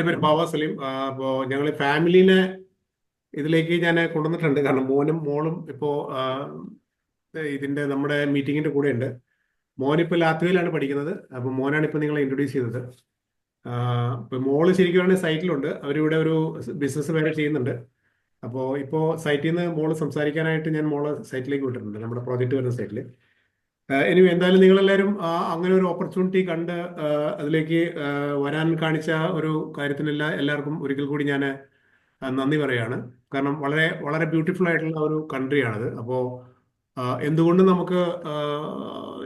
എൻ്റെ പേര് ബാബ സലീം. അപ്പോൾ ഞങ്ങൾ ഫാമിലീനെ ഇതിലേക്ക് ഞാൻ കൊണ്ടുവന്നിട്ടുണ്ട്. കാരണം മോനും മോളും ഇപ്പോൾ ഇതിൻ്റെ നമ്മുടെ മീറ്റിങ്ങിൻ്റെ കൂടെ ഉണ്ട്. മോനിപ്പോൾ ലാത്വിയിലാണ് പഠിക്കുന്നത്. അപ്പോൾ മോനാണ് ഇപ്പോൾ നിങ്ങളെ ഇൻട്രൊഡ്യൂസ് ചെയ്തത്. ഇപ്പോൾ മോള് ശരിക്കും സൈറ്റിലുണ്ട്. അവരിവിടെ ഒരു ബിസിനസ് വേറെ ചെയ്യുന്നുണ്ട്. അപ്പോൾ ഇപ്പോൾ സൈറ്റിൽ നിന്ന് മോള് സംസാരിക്കാനായിട്ട് ഞാൻ മോളെ സൈറ്റിലേക്ക് വിട്ടിട്ടുണ്ട്, നമ്മുടെ പ്രോജക്റ്റ് വരുന്ന സൈറ്റിൽ. ഇനി എന്തായാലും നിങ്ങളെല്ലാവരും അങ്ങനെ ഒരു ഓപ്പർച്യൂണിറ്റി കണ്ട് അതിലേക്ക് വരാൻ കാണിച്ച ഒരു കാര്യത്തിനെല്ലാം എല്ലാവർക്കും ഒരിക്കൽ കൂടി ഞാൻ നന്ദി പറയുകയാണ്. കാരണം വളരെ വളരെ ബ്യൂട്ടിഫുൾ ആയിട്ടുള്ള ഒരു കൺട്രിയാണത്. അപ്പോൾ എന്തുകൊണ്ട് നമുക്ക്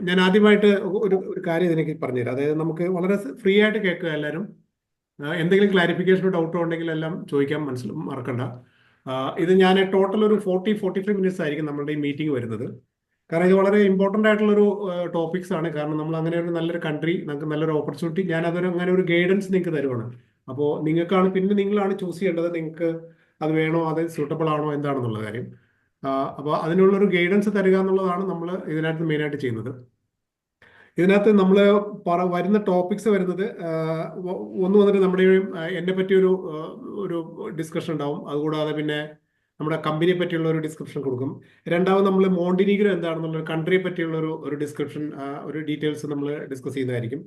ഞാൻ ആദ്യമായിട്ട് ഒരു കാര്യം ഇതിലേക്ക് പറഞ്ഞുതരാം. അതായത് നമുക്ക് വളരെ ഫ്രീ ആയിട്ട് കേൾക്കുക എല്ലാവരും. എന്തെങ്കിലും ക്ലാരിഫിക്കേഷനോ ഡൗട്ടോ ഉണ്ടെങ്കിൽ എല്ലാം ചോദിക്കാൻ മറക്കണ്ട. ഇത് ഞാൻ ടോട്ടൽ ഒരു 45 മിനിറ്റ്സ് ആയിരിക്കും നമ്മളുടെ ഈ മീറ്റിംഗ് വരുന്നത്. കാരണം ഇത് വളരെ ഇമ്പോർട്ടൻ്റ് ആയിട്ടുള്ളൊരു ടോപ്പിക്സ് ആണ്. കാരണം നമ്മൾ അങ്ങനെ ഒരു നല്ലൊരു കൺട്രി, നമുക്ക് നല്ലൊരു ഓപ്പർച്യൂണിറ്റി, ഞാൻ അതൊരു അങ്ങനെ ഒരു ഗൈഡൻസ് നിങ്ങൾക്ക് തരുവാണ്. അപ്പോൾ നിങ്ങളാണ് ചൂസ് ചെയ്യേണ്ടത്. നിങ്ങൾക്ക് അത് വേണോ, അത് സൂട്ടബിൾ ആണോ എന്താണെന്നുള്ള കാര്യം. അപ്പോൾ അതിനുള്ളൊരു ഗൈഡൻസ് തരിക എന്നുള്ളതാണ് നമ്മൾ ഇതിനകത്ത് മെയിനായിട്ട് ചെയ്യുന്നത്. ഇതിനകത്ത് നമ്മൾ വരുന്ന ടോപ്പിക്സ് വരുന്നത് ഒന്ന് വന്നിട്ട് നമ്മുടെ എന്നെ പറ്റിയൊരു ഒരു ഡിസ്കഷൻ ഉണ്ടാവും. അതുകൂടാതെ പിന്നെ നമ്മുടെ കമ്പനിയെ പറ്റിയുള്ള ഒരു ഡിസ്ക്രിപ്ഷൻ കൊടുക്കും. രണ്ടാമത് നമ്മൾ മോണ്ടിനീഗ്രോ എന്താണെന്നുള്ള കൺട്രിയെ പറ്റിയുള്ള ഒരു ഡിസ്ക്രിപ്ഷൻ, ഒരു ഡീറ്റെയിൽസ് നമ്മൾ ഡിസ്കസ് ചെയ്യുന്നതായിരിക്കും.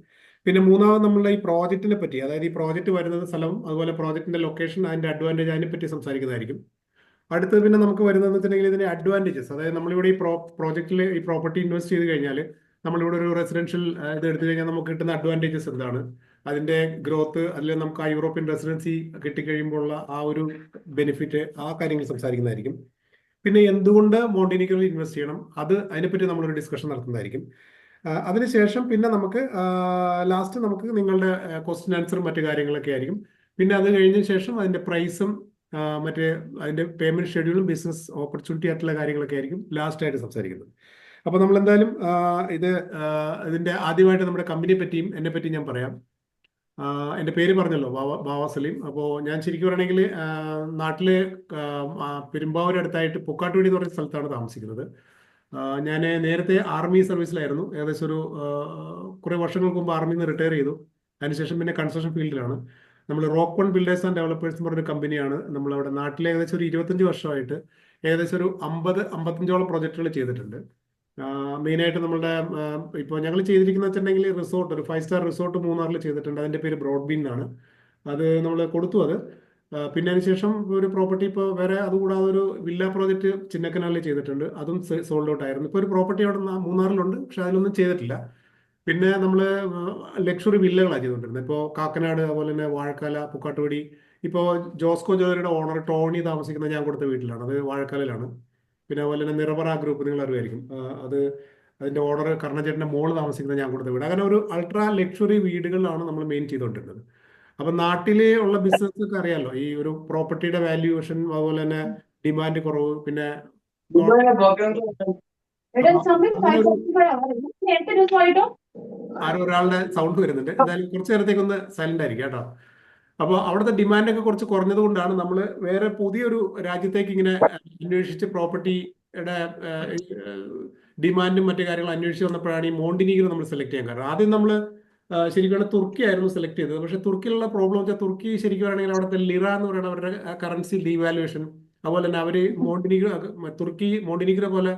പിന്നെ മൂന്നാമത് നമ്മളുടെ ഈ പ്രോജക്റ്റിനെ പറ്റി, അതായത് ഈ പ്രോജക്റ്റ് വരുന്നത് സ്ഥലവും അതുപോലെ പ്രോജക്റ്റിന്റെ ലൊക്കേഷൻ, അതിന്റെ അഡ്വാൻറ്റേജ്, അതിനെപ്പറ്റി സംസാരിക്കുന്നതായിരിക്കും. അടുത്തത് പിന്നെ നമുക്ക് വരുന്നതെന്ന് വെച്ചിട്ടുണ്ടെങ്കിൽ ഇതിന്റെ അഡ്വാൻറ്റേജസ്, അതായത് നമ്മളിവിടെ ഈ പ്രോജക്റ്റിൽ ഈ പ്രോപ്പർട്ടി ഇൻവെസ്റ്റ് ചെയ്ത് കഴിഞ്ഞാൽ, നമ്മളിവിടെ ഒരു റെസിഡൻഷ്യൽ ഇത് എടുത്തു കഴിഞ്ഞാൽ നമുക്ക് കിട്ടുന്ന അഡ്വാൻറ്റേജസ് എന്താണ്, അതിന്റെ ഗ്രോത്ത്, അതിൽ നമുക്ക് ആ യൂറോപ്യൻ റെസിഡൻസി കിട്ടിക്കഴിയുമ്പോഴുള്ള ആ ഒരു ബെനിഫിറ്റ്, ആ കാര്യങ്ങൾ സംസാരിക്കുന്നതായിരിക്കും. പിന്നെ എന്തുകൊണ്ട് മോണ്ടിനിഗ്രോയിൽ ഇൻവെസ്റ്റ് ചെയ്യണം, അതിനെപ്പറ്റി നമ്മളൊരു ഡിസ്കഷൻ നടത്തുന്നതായിരിക്കും. അതിനുശേഷം പിന്നെ നമുക്ക് ലാസ്റ്റ് നമുക്ക് നിങ്ങളുടെ ക്വസ്റ്റ്യൻ ആൻസറും മറ്റു കാര്യങ്ങളൊക്കെ ആയിരിക്കും. പിന്നെ അത് കഴിഞ്ഞ ശേഷം അതിന്റെ പ്രൈസും മറ്റേ അതിന്റെ പേയ്മെന്റ് ഷെഡ്യൂളും ബിസിനസ് ഓപ്പർച്യൂണിറ്റി ആയിട്ടുള്ള കാര്യങ്ങളൊക്കെ ആയിരിക്കും ലാസ്റ്റ് ആയിട്ട് സംസാരിക്കുന്നത്. അപ്പോൾ നമ്മൾ എന്തായാലും ഇതിന്റെ ആദ്യമായിട്ട് നമ്മുടെ കമ്പനിയെ പറ്റിയും എന്നെ പറ്റിയും ഞാൻ പറയാം. എൻ്റെ പേര് പറഞ്ഞല്ലോ, ബാബ സലീം. അപ്പോൾ ഞാൻ ശരിക്കും പറയുകയാണെങ്കിൽ നാട്ടിലെ പെരുമ്പാവൂരടുത്തായിട്ട് പൂക്കാട്ടുപടി എന്ന് പറയുന്ന സ്ഥലത്താണ് താമസിക്കുന്നത്. ഞാൻ നേരത്തെ ആർമി സർവീസിലായിരുന്നു. ഏകദേശം ഒരു കുറേ വർഷങ്ങൾക്ക് മുമ്പ് ആർമിയിൽ നിന്ന് റിട്ടയർ ചെയ്തു. അതിനുശേഷം പിന്നെ കൺസ്ട്രക്ഷൻ ഫീൽഡിലാണ്. നമ്മൾ rock one builders and developers എന്ന് പറഞ്ഞൊരു കമ്പനിയാണ് നമ്മളവിടെ നാട്ടിൽ ഏകദേശം ഒരു 25 വർഷമായിട്ട് ഏകദേശം ഒരു 55ഓളം പ്രോജക്റ്റുകൾ ചെയ്തിട്ടുണ്ട്. മെയിനായിട്ട് നമ്മളുടെ ഇപ്പോൾ ഞങ്ങൾ ചെയ്തിരിക്കുന്ന വെച്ചിട്ടുണ്ടെങ്കിൽ റിസോർട്ട്, ഒരു 5 സ്റ്റാർ റിസോർട്ട് മൂന്നാറിൽ ചെയ്തിട്ടുണ്ട്. അതിൻ്റെ പേര് ബ്രോഡ്ബീൻ എന്നാണ്. അത് നമ്മൾ കൊടുത്തു. അത് പിന്നെ അതിനുശേഷം ഒരു പ്രോപ്പർട്ടി ഇപ്പോൾ വേറെ അതുകൂടാതെ ഒരു വില്ല പ്രോജക്റ്റ് ചിന്നക്കനാലിൽ ചെയ്തിട്ടുണ്ട്. അതും സോൾഡ് ഔട്ട് ആയിരുന്നു. ഇപ്പോൾ ഒരു പ്രോപ്പർട്ടി അവിടെ മൂന്നാറിലുണ്ട്, പക്ഷെ അതിലൊന്നും ചെയ്തിട്ടില്ല. പിന്നെ നമ്മൾ ലക്ഷറി വില്ലകളാണ് ചെയ്തുകൊണ്ടിരുന്നത്. ഇപ്പോൾ കാക്കനാട്, അതുപോലെ തന്നെ വാഴക്കാല, പൂക്കാട്ടുപടി. ഇപ്പോൾ ജോസ്കോ ജ്വല്ലറിയുടെ ഓണർ ടോണി താമസിക്കുന്നത് ഞാൻ കൊടുത്ത വീട്ടിലാണ്, അത് വാഴക്കാലയിലാണ്. പിന്നെ അതുപോലെ തന്നെ നിറവറ ഗ്രൂപ്പ് നിങ്ങൾ അറിയുമായിരിക്കും, അത് അതിന്റെ ഓണർ കർണചേട്ടൻ്റെ മോള് താമസിക്കുന്നത് ഞാൻ കൊടുത്ത വീട്. അങ്ങനെ ഒരു അൾട്രാ ലക്ഷറി വീടുകളിലാണ് നമ്മൾ മെയിൻ ചെയ്തുകൊണ്ടിരുന്നത്. അപ്പൊ നാട്ടിലെ ഉള്ള ബിസിനസ് ഒക്കെ അറിയാലോ, ഈ ഒരു പ്രോപ്പർട്ടിയുടെ വാല്യൂവേഷൻ, അതുപോലെ തന്നെ ഡിമാൻഡ് കുറവ്, പിന്നെ ആരോ ഒരാളുടെ സൗണ്ട് വരുന്നുണ്ട്. എന്തായാലും കുറച്ചു നേരത്തേക്ക് ഒന്ന് സൈലന്റ് ആയിരിക്കും കേട്ടോ. അപ്പോൾ അവിടുത്തെ ഡിമാൻഡൊക്കെ കുറച്ച് കുറഞ്ഞത് കൊണ്ടാണ് നമ്മൾ വേറെ പുതിയൊരു രാജ്യത്തേക്ക് ഇങ്ങനെ അന്വേഷിച്ച് പ്രോപ്പർട്ടിയുടെ ഡിമാൻഡും മറ്റു കാര്യങ്ങളും അന്വേഷിച്ച് വന്നപ്പോഴാണ് ഈ മോണ്ടിനീഗ്രോ നമ്മൾ സെലക്ട് ചെയ്യാൻ കാരണം. ആദ്യം നമ്മൾ ശരിക്കും തുർക്കി ആയിരുന്നു സെലക്ട് ചെയ്തത്. പക്ഷേ തുർക്കിയിലുള്ള പ്രോബ്ലം വെച്ചാൽ തുർക്കി ശരിക്കും പറയുകയാണെങ്കിൽ അവിടുത്തെ ലിറ എന്ന് പറയുന്ന അവരുടെ കറൻസി ഡീവാലുവേഷൻ, അതുപോലെ തന്നെ അവർ തുർക്കി മോണ്ടിനീഗ്രോ പോലെ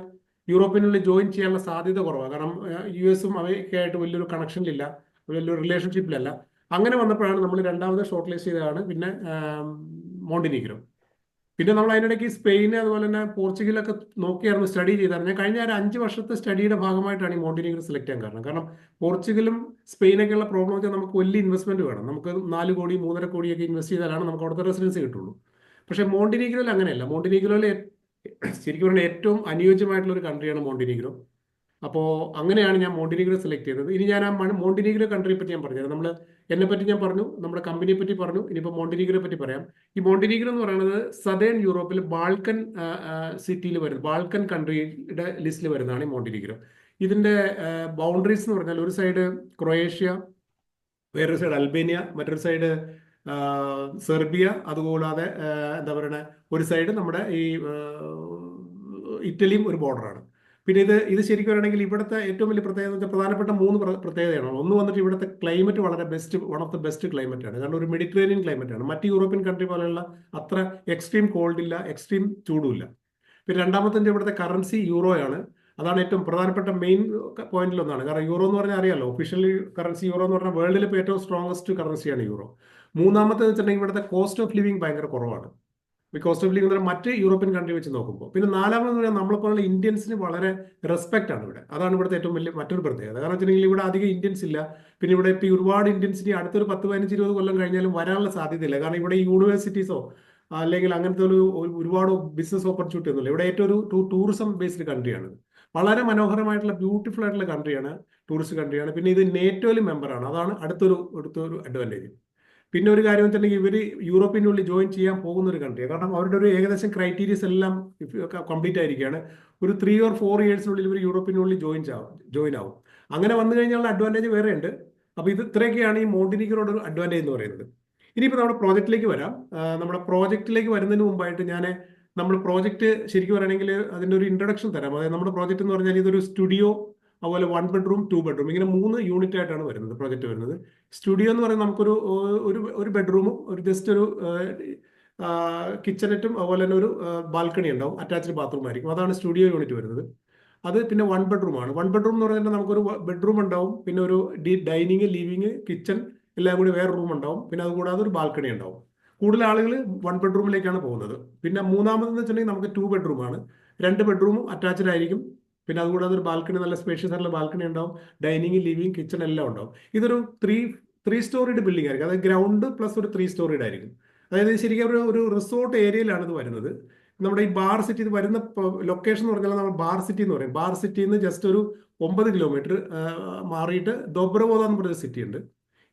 യൂറോപ്പിനുള്ളിൽ ജോയിൻ ചെയ്യാനുള്ള സാധ്യത കുറവാണ്. കാരണം US അവയൊക്കെയായിട്ട് വലിയൊരു കണക്ഷനിലില്ല, വലിയൊരു റിലേഷൻഷിപ്പിലല്ല. അങ്ങനെ വന്നപ്പോഴാണ് നമ്മൾ രണ്ടാമത് ഷോർട്ട് ലിസ്റ്റ് ചെയ്തതാണ് പിന്നെ മോണ്ടിനീഗ്രോ. പിന്നെ നമ്മൾ അതിനിടയ്ക്ക് സ്പെയിൻ, അതുപോലെ തന്നെ പോർച്ചുഗലൊക്കെ നോക്കിയായിരുന്നു, സ്റ്റഡി ചെയ്തായിരുന്നു. ഞാൻ കഴിഞ്ഞ ഒരു 5 വർഷത്തെ സ്റ്റഡിയുടെ ഭാഗമായിട്ടാണ് ഈ മോണ്ടിനീഗ്രോ സെലക്ട് ചെയ്യാൻ കാരണം. കാരണം പോർച്ചുഗലും സ്പെയിനൊക്കെയുള്ള പ്രോബ്ലം വെച്ചാൽ നമുക്ക് വലിയ ഇൻവെസ്റ്റ്മെന്റ് വേണം. നമുക്ക് 4 കോടി 3.5 കോടിയൊക്കെ ഇൻവെസ്റ്റ് ചെയ്താലാണ് നമുക്ക് അവിടുത്തെ റെസിഡൻസി കിട്ടുള്ളൂ. പക്ഷേ മോണ്ടിനീഗ്രോയിൽ അങ്ങനെയല്ല. മോണ്ടിനീഗ്രോയിൽ ശരിക്കും പറഞ്ഞാൽ ഏറ്റവും അനുയോജ്യമായിട്ടുള്ള ഒരു കൺട്രിയാണ് മോണ്ടിനീഗ്രോ. അപ്പോൾ അങ്ങനെയാണ് ഞാൻ മോണ്ടിനീഗ്രോ സെലക്ട് ചെയ്തത്. ഇനി ഞാൻ ആ മോണ്ടിനീഗ്രോ കൺട്രിയെ പറ്റി ഞാൻ പറഞ്ഞത്, നമ്മൾ എന്നെ പറ്റി ഞാൻ പറഞ്ഞു, നമ്മുടെ കമ്പനിയെ പറ്റി പറഞ്ഞു. ഇനിയിപ്പോൾ മോണ്ടിനീഗ്രോയെ പറ്റി പറയാം. ഈ മോണ്ടിനീഗ്രോ എന്ന് പറയുന്നത് സദേൺ യൂറോപ്പിൽ ബാൾക്കൻ സിറ്റിയിൽ വരുന്നത്, ബാൾക്കൻ കൺട്രിയുടെ ലിസ്റ്റിൽ വരുന്നതാണ് ഈ മോണ്ടിനീഗ്രോ. ഇതിന്റെ ബൗണ്ടറീസ് എന്ന് പറഞ്ഞാൽ ഒരു സൈഡ് ക്രൊയേഷ്യ, വേറൊരു സൈഡ് അൽബേനിയ, മറ്റൊരു സൈഡ് സെർബിയ, അതുകൂടാതെ എന്താ പറയുക, ഒരു സൈഡ് നമ്മുടെ ഈ ഇറ്റലിയും ഒരു ബോർഡറാണ്. പിന്നെ ഇത് ശരിക്കും പറയുകയാണെങ്കിൽ ഇവിടുത്തെ ഏറ്റവും വലിയ പ്രത്യേകത എന്ന് വെച്ചാൽ പ്രധാനപ്പെട്ട മൂന്ന് പ്രത്യേകതയാണ്. ഒന്ന് വന്നിട്ട് ഇവിടുത്തെ ക്ലൈമറ്റ് വളരെ one of the best climate ആണ്. കാരണം ഒരു മെഡിറ്ററേനിയൻ ക്ലൈമറ്റ് ആണ്. മറ്റ് യൂറോപ്യൻ കൺട്രി പോലെയുള്ള അത്ര എക്സ്ട്രീം കോൾഡ് ഇല്ല, എക്സ്ട്രീം ചൂടുമില്ല. പിന്നെ രണ്ടാമത്തെ ഇവിടുത്തെ കറൻസി യൂറോയാണ്. അതാണ് ഏറ്റവും പ്രധാനപ്പെട്ട മെയിൻ പോയിന്റിലൊന്നാണ്. കാരണം യൂറോ എന്ന് പറഞ്ഞാൽ അറിയാലോ, ഒഫീഷ്യലി കറൻസി യൂറോ എന്ന് പറഞ്ഞാൽ വേൾഡിൽ ഇപ്പോൾ ഏറ്റവും സ്ട്രോങ്സ്റ്റ് കറൻസിയാണ് യൂറോ. മൂന്നാമത്തെ വെച്ചിട്ടുണ്ടെങ്കിൽ ഇവിടുത്തെ കോസ്റ്റ് ഓഫ് ലിവിങ് ഭയങ്കര കുറവാണ്. കോസ്റ്റ് ഓഫ് ലിവിംഗ് മറ്റ് യൂറോപ്യൻ കൺട്രി വെച്ച് നോക്കുമ്പോൾ. പിന്നെ നാലാമതെന്ന് പറഞ്ഞാൽ നമ്മളെപ്പോലുള്ള ഇന്ത്യൻസിന് വളരെ റെസ്പെക്ട് ആണ് ഇവിടെ. അതാണ് ഇവിടുത്തെ ഏറ്റവും വലിയ മറ്റൊരു പ്രത്യേകത. കാരണം വെച്ചിട്ടുണ്ടെങ്കിൽ ഇവിടെ അധികം ഇന്ത്യൻസ് ഇല്ല. പിന്നെ ഇവിടെ ഇപ്പോൾ ഒരുപാട് ഇന്ത്യൻസിന് അടുത്തൊരു 10, 15, 20 കൊല്ലം കഴിഞ്ഞാലും വരാനുള്ള സാധ്യതയില്ല. കാരണം ഇവിടെ യൂണിവേഴ്സിറ്റീസോ അല്ലെങ്കിൽ അങ്ങനത്തെ ഒരുപാട് ബിസിനസ് ഓപ്പർച്യൂണിറ്റി ഒന്നുമില്ല. ഇവിടെ ഏറ്റവും ഒരു ടൂറിസം ബേസ്ഡ് കൺട്രിയാണ്. വളരെ മനോഹരമായിട്ടുള്ള ബ്യൂട്ടിഫുൾ ആയിട്ടുള്ള കൺട്രിയാണ്, ടൂറിസ്റ്റ് കൺട്രിയാണ്. പിന്നെ ഇത് നേറ്റോയിൽ മെമ്പറാണ്. അതാണ് അടുത്തൊരു അഡ്വാൻറ്റേജ്. പിന്നെ ഒരു കാര്യം വെച്ചിട്ടുണ്ടെങ്കിൽ ഇവർ യൂറോപ്പിനുള്ളിൽ ജോയിൻ ചെയ്യാൻ പോകുന്ന ഒരു കൺട്രിയാണ്. കാരണം അവരുടെ ഒരു ഏകദേശം ക്രൈറ്റീരിയസ് എല്ലാം കംപ്ലീറ്റ് ആയിരിക്കുകയാണ്. ഒരു 3 or 4 ഇയേഴ്സിനുള്ളിൽ ഇവർ യൂറോപ്പിനുള്ളിൽ ജോയിൻ ആവും. അങ്ങനെ വന്നു കഴിഞ്ഞാൽ അഡ്വാൻറ്റേജ് വേറെ ഉണ്ട്. അപ്പോൾ ഇത്രയൊക്കെയാണ് ഈ മോണ്ടിനിഗ്രോയുടെ ഒരു അഡ്വാൻറ്റേജ് എന്ന് പറയുന്നത്. ഇനിയിപ്പോൾ നമ്മുടെ പ്രോജക്റ്റിലേക്ക് വരാം. നമ്മുടെ പ്രോജക്റ്റിലേക്ക് വരുന്നതിന് മുമ്പായിട്ട് നമ്മൾ പ്രോജക്റ്റ് ശരിക്കും പറയുകയാണെങ്കിൽ അതിൻ്റെ ഒരു ഇൻട്രൊഡക്ഷൻ തരാം. അതായത് നമ്മുടെ പ്രോജക്റ്റ് എന്ന് പറഞ്ഞാൽ ഇതൊരു സ്റ്റുഡിയോ, അതുപോലെ 1 ബെഡ്റൂം 2 ബെഡ്റൂം ഇങ്ങനെ 3 യൂണിറ്റ് ആയിട്ടാണ് വരുന്നത് പ്രോജക്റ്റ് വരുന്നത്. സ്റ്റുഡിയോ എന്ന് പറയുന്നത് നമുക്കൊരു ഒരു ബെഡ്റൂമും ജസ്റ്റ് ഒരു കിച്ചണറ്റും അതുപോലെ തന്നെ ഒരു ബാൽക്കണി ഉണ്ടാവും, അറ്റാച്ച്ഡ് ബാത്റൂം ആയിരിക്കും. അതാണ് സ്റ്റുഡിയോ യൂണിറ്റ് വരുന്നത്. അത് പിന്നെ 1 ബെഡ്റൂം ആണ്. 1 ബെഡ്റൂം എന്ന് പറഞ്ഞാൽ നമുക്കൊരു ബെഡ്റൂം ഉണ്ടാവും, പിന്നെ ഒരു ഡൈനിങ്, ലിവിങ്, കിച്ചൺ എല്ലാം കൂടി വേറെ റൂം ഉണ്ടാവും. പിന്നെ അതുകൂടാതെ ഒരു ബാൽക്കണി ഉണ്ടാവും. കൂടുതൽ ആളുകൾ 1 ബെഡ്റൂമിലേക്കാണ് പോകുന്നത്. പിന്നെ മൂന്നാമതെന്ന് വെച്ചിട്ടുണ്ടെങ്കിൽ നമുക്ക് 2 ബെഡ്റൂം ആണ്. 2 ബെഡ്റൂമും അറ്റാച്ച്ഡ് ആയിരിക്കും. പിന്നെ അതുകൂടാതെ ഒരു ബാൽക്കണി, നല്ല സ്പേഷ്യസ് ആയിട്ടുള്ള ബാൽക്കണി ഉണ്ടാവും. ഡൈനിങ്, ലിവിങ്, കിച്ചൺ എല്ലാം ഉണ്ടാവും. ഇതൊരു ത്രീ സ്റ്റോറിഡ് ബിൽഡിംഗ് ആയിരിക്കും. അതായത് ഗ്രൗണ്ട് പ്ലസ് ഒരു 3 സ്റ്റോറിഡ് ആയിരിക്കും. അതായത് ശരിക്കും ഒരു റിസോർട്ട് ഏരിയയിലാണ് ഇത് വരുന്നത്. നമ്മുടെ ഈ ബാർ സിറ്റി ഇത് വരുന്ന ലൊക്കേഷൻ എന്ന് പറഞ്ഞാൽ നമ്മൾ ബാർ സിറ്റി എന്ന് പറയും. ബാർ സിറ്റിയിൽ നിന്ന് ജസ്റ്റ് ഒരു 9 കിലോമീറ്റർ മാറിയിട്ട് ദൊബ്രവോദ എന്ന് പറഞ്ഞൊരു സിറ്റി ഉണ്ട്.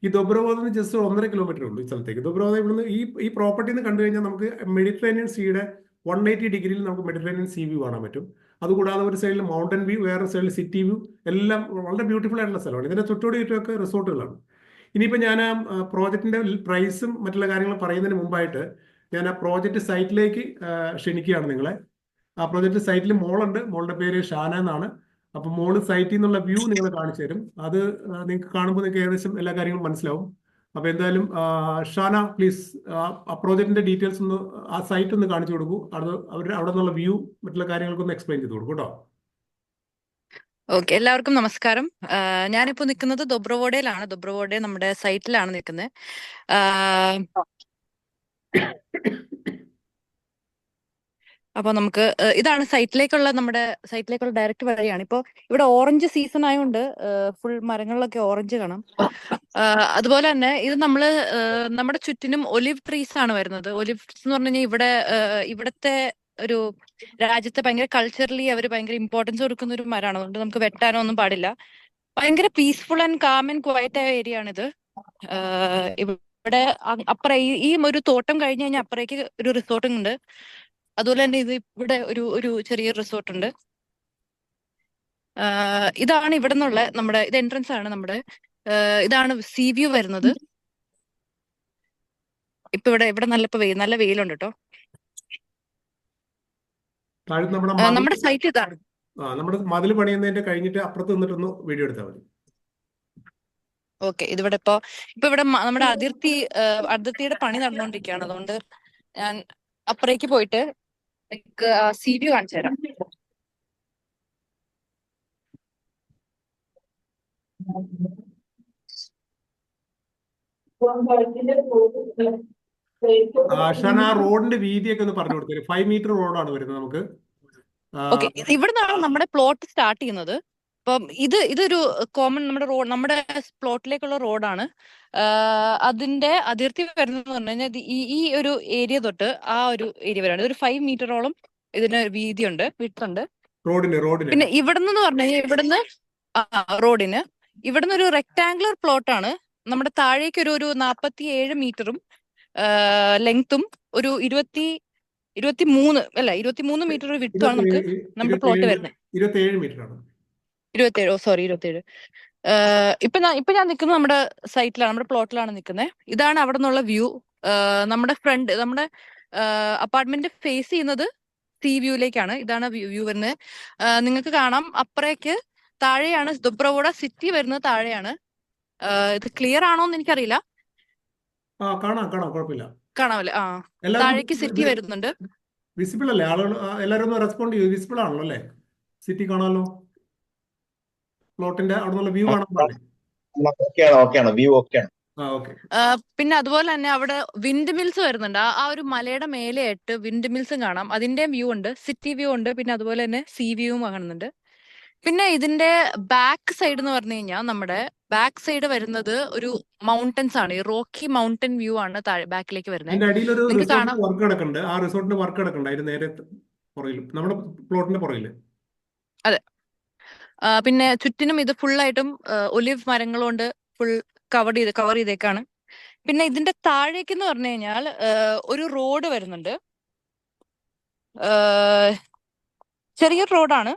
ഈ ദൊബ്രവോദന്ന് ജസ്റ്റ് 1.5 കിലോമീറ്റർ ഉണ്ട് ഈ സ്ഥലത്തേക്ക്. ദൊബ്രവോദ ഇവിടുന്ന് ഈ പ്രോപ്പർട്ടിയിൽ നിന്ന് കണ്ടു കഴിഞ്ഞാൽ നമുക്ക് മെഡിറ്ററേനിയൻ സീയുടെ 180 ഡിഗ്രിയിൽ നമുക്ക് മെഡിറ്ററേനിയൻ സീ വ്യൂ കാണാൻ പറ്റും. അതുകൂടാതെ ഒരു സൈഡിൽ മൗണ്ടൻ വ്യൂ, വേറെ സൈഡിൽ സിറ്റി വ്യൂ, എല്ലാം വളരെ ബ്യൂട്ടിഫുൾ ആയിട്ടുള്ള സ്ഥലമാണ്. ഇതിന്റെ ചുറ്റോടിയൊക്കെ റിസോർട്ടുകളാണ്. ഇനിയിപ്പോൾ ഞാൻ ആ പ്രോജക്റ്റിന്റെ പ്രൈസും മറ്റുള്ള കാര്യങ്ങളും പറയുന്നതിന് മുമ്പായിട്ട് ഞാൻ ആ പ്രോജക്റ്റ് സൈറ്റിലേക്ക് ക്ഷണിക്കുകയാണ് നിങ്ങളെ. ആ പ്രോജക്റ്റ് സൈറ്റിൽ മോളുണ്ട്. മോളുടെ പേര് ഷാന എന്നാണ്. അപ്പൊ മോള് സൈറ്റിൽ നിന്നുള്ള വ്യൂ നിങ്ങൾ കാണിച്ചു തരും. അത് നിങ്ങൾക്ക് കാണുമ്പോൾ നിങ്ങൾക്ക് ഏകദേശം എല്ലാ കാര്യങ്ങളും മനസ്സിലാവും. അപ്പൊ എന്തായാലും ഷാന പ്ലീസ് ആ പ്രോജക്റ്റിന്റെ ഡീറ്റെയിൽസ് ഒന്ന്, ആ സൈറ്റ് ഒന്ന് കാണിച്ചു കൊടുക്കൂ. അവിടെ നിന്നുള്ള വ്യൂ മറ്റുള്ള കാര്യങ്ങൾക്കൊന്ന് എക്സ്പ്ലെയിൻ ചെയ്ത് കൊടുക്കൂ കേട്ടോ. ഓക്കെ, എല്ലാവർക്കും നമസ്കാരം. ഞാനിപ്പോ നിൽക്കുന്നത് ദൊബ്രവോഡയിലാണ്. ദൊബ്രവോഡ നമ്മുടെ സൈറ്റിലാണ് നിൽക്കുന്നത്. അപ്പൊ നമുക്ക് ഇതാണ് നമ്മുടെ സൈറ്റിലേക്കുള്ള ഡയറക്റ്റ് വഴിയാണ്. ഇപ്പൊ ഇവിടെ ഓറഞ്ച് സീസൺ ആയതുകൊണ്ട് ഫുൾ മരങ്ങളിലൊക്കെ ഓറഞ്ച് കാണാം. അതുപോലെ തന്നെ ഇത് നമ്മുടെ ചുറ്റിനും ഒലിവ് ട്രീസ് ആണ് വരുന്നത്. ഒലിവ് ട്രീസ് എന്ന് പറഞ്ഞു കഴിഞ്ഞാൽ ഇവിടുത്തെ ഒരു രാജ്യത്തെ ഭയങ്കര കൾച്ചറലി അവർ ഭയങ്കര ഇമ്പോർട്ടൻസ് കൊടുക്കുന്ന ഒരു മരമാണ്. അതുകൊണ്ട് നമുക്ക് വെട്ടാനോ ഒന്നും പാടില്ല. ഭയങ്കര peaceful and calm and quiet ആയ ഏരിയ ആണിത്. ഇവിടെ അപ്പുറം ഈ ഒരു തോട്ടം കഴിഞ്ഞ് കഴിഞ്ഞാൽ അപ്പുറേക്ക് ഒരു റിസോർട്ടും ഉണ്ട്. അതുപോലെ തന്നെ ഇവിടെ ഒരു ചെറിയ റിസോർട്ട് ഉണ്ട്. ഇതാണ് ഇവിടെ നിന്നുള്ള ഇത് എൻട്രൻസ് ആണ് നമ്മുടെ. ഇതാണ് സീ വ്യൂ വരുന്നത്. ഇപ്പൊ ഇവിടെ നല്ല വെയിലുണ്ട് കേട്ടോ. നമ്മുടെ സൈറ്റ് ഇതാണ്. നമ്മുടെ മതിൽ പണിയുന്നതിന്റെ കഴിഞ്ഞിട്ട് അപ്പുറത്ത് നിന്നിട്ടൊന്ന് വീഡിയോ എടുത്താൽ മതി. ഓക്കെ, ഇതിവിടെ ഇപ്പൊ ഇവിടെ നമ്മുടെ അതിർത്തിയുടെ പണി നടന്നുകൊണ്ടിരിക്കുകയാണ്. അതുകൊണ്ട് ഞാൻ അപ്പുറേക്ക് പോയിട്ട് സീ വ്യൂ കാണിച്ചു തരാം. ഷാന, റോഡിന്റെ വീതിയൊക്കെ ഒന്ന് പറഞ്ഞു കൊടുത്തേ. 5 മീറ്റർ റോഡാണ് വരുന്നത് നമുക്ക്. ഓക്കെ, ഇവിടുന്നാണ് നമ്മുടെ പ്ലോട്ട് സ്റ്റാർട്ട് ചെയ്യുന്നത്. അപ്പം ഇതൊരു കോമൺ നമ്മുടെ പ്ലോട്ടിലേക്കുള്ള റോഡാണ്. അതിന്റെ അതിർത്തി വരുന്നത് പറഞ്ഞു കഴിഞ്ഞാൽ ഈ ഒരു ഏരിയ തൊട്ട് ആ ഒരു ഏരിയ വരെയാണ്. ഇതൊരു 5 മീറ്ററോളം ഇതിന് വീതിയുണ്ട്, വിട്ടുണ്ട്. പിന്നെ ഇവിടുന്ന് പറഞ്ഞു കഴിഞ്ഞാൽ റോഡിന് ഇവിടുന്ന് ഒരു റെക്ടാംഗുലർ പ്ലോട്ടാണ്. നമ്മുടെ താഴേക്ക് ഒരു 47 മീറ്ററും ലെങ്ത്തും ഒരു 23 മീറ്റർ വിട്ടുമാണ് നമുക്ക് നമ്മുടെ പ്ലോട്ട് വരുന്നത്. 27. ഇപ്പൊ ഞാൻ നിൽക്കുന്നത് നമ്മുടെ സൈറ്റിലാണ്, നമ്മുടെ പ്ലോട്ടിലാണ് നിൽക്കുന്നത്. ഇതാണ് അവിടെ നിന്നുള്ള വ്യൂ. നമ്മുടെ അപ്പാർട്ട്മെന്റ് ഫേസ് ചെയ്യുന്നത് സീ വ്യൂയിലേക്കാണ്. ഇതാണ് വ്യൂ വരുന്നത്. നിങ്ങൾക്ക് കാണാം അപ്പുറേക്ക് താഴെയാണ് ദുബ്രവോഡ സിറ്റി വരുന്നത്, താഴെയാണ്. ഇത് ക്ലിയർ ആണോ എന്ന് എനിക്കറിയില്ല. കാണാം കാണാം, കുഴപ്പമില്ല. കാണാമല്ലേ? താഴേക്ക് സിറ്റി എല്ലാവർക്കും വരുന്നുണ്ട്. വിസിബിൾ അല്ലേ? ആളുകൾ എല്ലാവരും ഒന്ന് റെസ്പോണ്ട് ചെയ്യും. വിസിബിൾ ആണല്ലോ അല്ലേ? സിറ്റി കാണാമല്ലോ, പ്ലോട്ടിന്റെ അവിടെ നിന്നുള്ള വ്യൂ കാണാൻ പാടില്ലേ? ഓക്കെയാണ്, വ്യൂ ഓക്കെയാണ്. ഓക്കെ. പിന്നെ അതുപോലെ തന്നെ അവിടെ വിൻഡ് മിൽസ് വരുന്നുണ്ട്. ആ ഒരു മലയുടെ മേലെയായിട്ട് വിൻഡ് മിൽസും കാണാം. അതിന്റെ വ്യൂ ഉണ്ട്, സിറ്റി വ്യൂ ഉണ്ട്, പിന്നെ അതുപോലെ തന്നെ സീ വ്യൂവും കാണുന്നുണ്ട്. പിന്നെ ഇതിന്റെ ബാക്ക് സൈഡ് എന്ന് പറഞ്ഞു കഴിഞ്ഞാൽ നമ്മുടെ ബാക്ക് സൈഡ് വരുന്നത് ഒരു മൗണ്ടൻസ് ആണ്. ഈ റോക്കി മൗണ്ടൻ വ്യൂ ആണ് താഴെ ബാക്കിലേക്ക് വരുന്നത്. അതിന്റെ അടിയിൽ ഒരു നിങ്ങൾക്ക് റിസോർട്ടിന്റെ കാണാം. വർക്ക് കിടക്കുന്നുണ്ട്. ആ റിസോർട്ടിന്റെ വർക്ക് കിടക്കുന്നുണ്ട് അതിന് നേരെ പുറകിൽ, നമ്മുടെ പ്ലോട്ടിന്റെ പുറകില്. അതെ. പിന്നെ ചുറ്റിനും ഇത് ഫുള്ളായിട്ടും ഒലിവ് മരങ്ങൾ കൊണ്ട് ഫുൾ കവർ ചെയ്തേക്കാണ്. പിന്നെ ഇതിന്റെ താഴേക്ക് എന്ന് പറഞ്ഞു കഴിഞ്ഞാൽ ഒരു റോഡ് വരുന്നുണ്ട്. ചെറിയൊരു റോഡാണ്.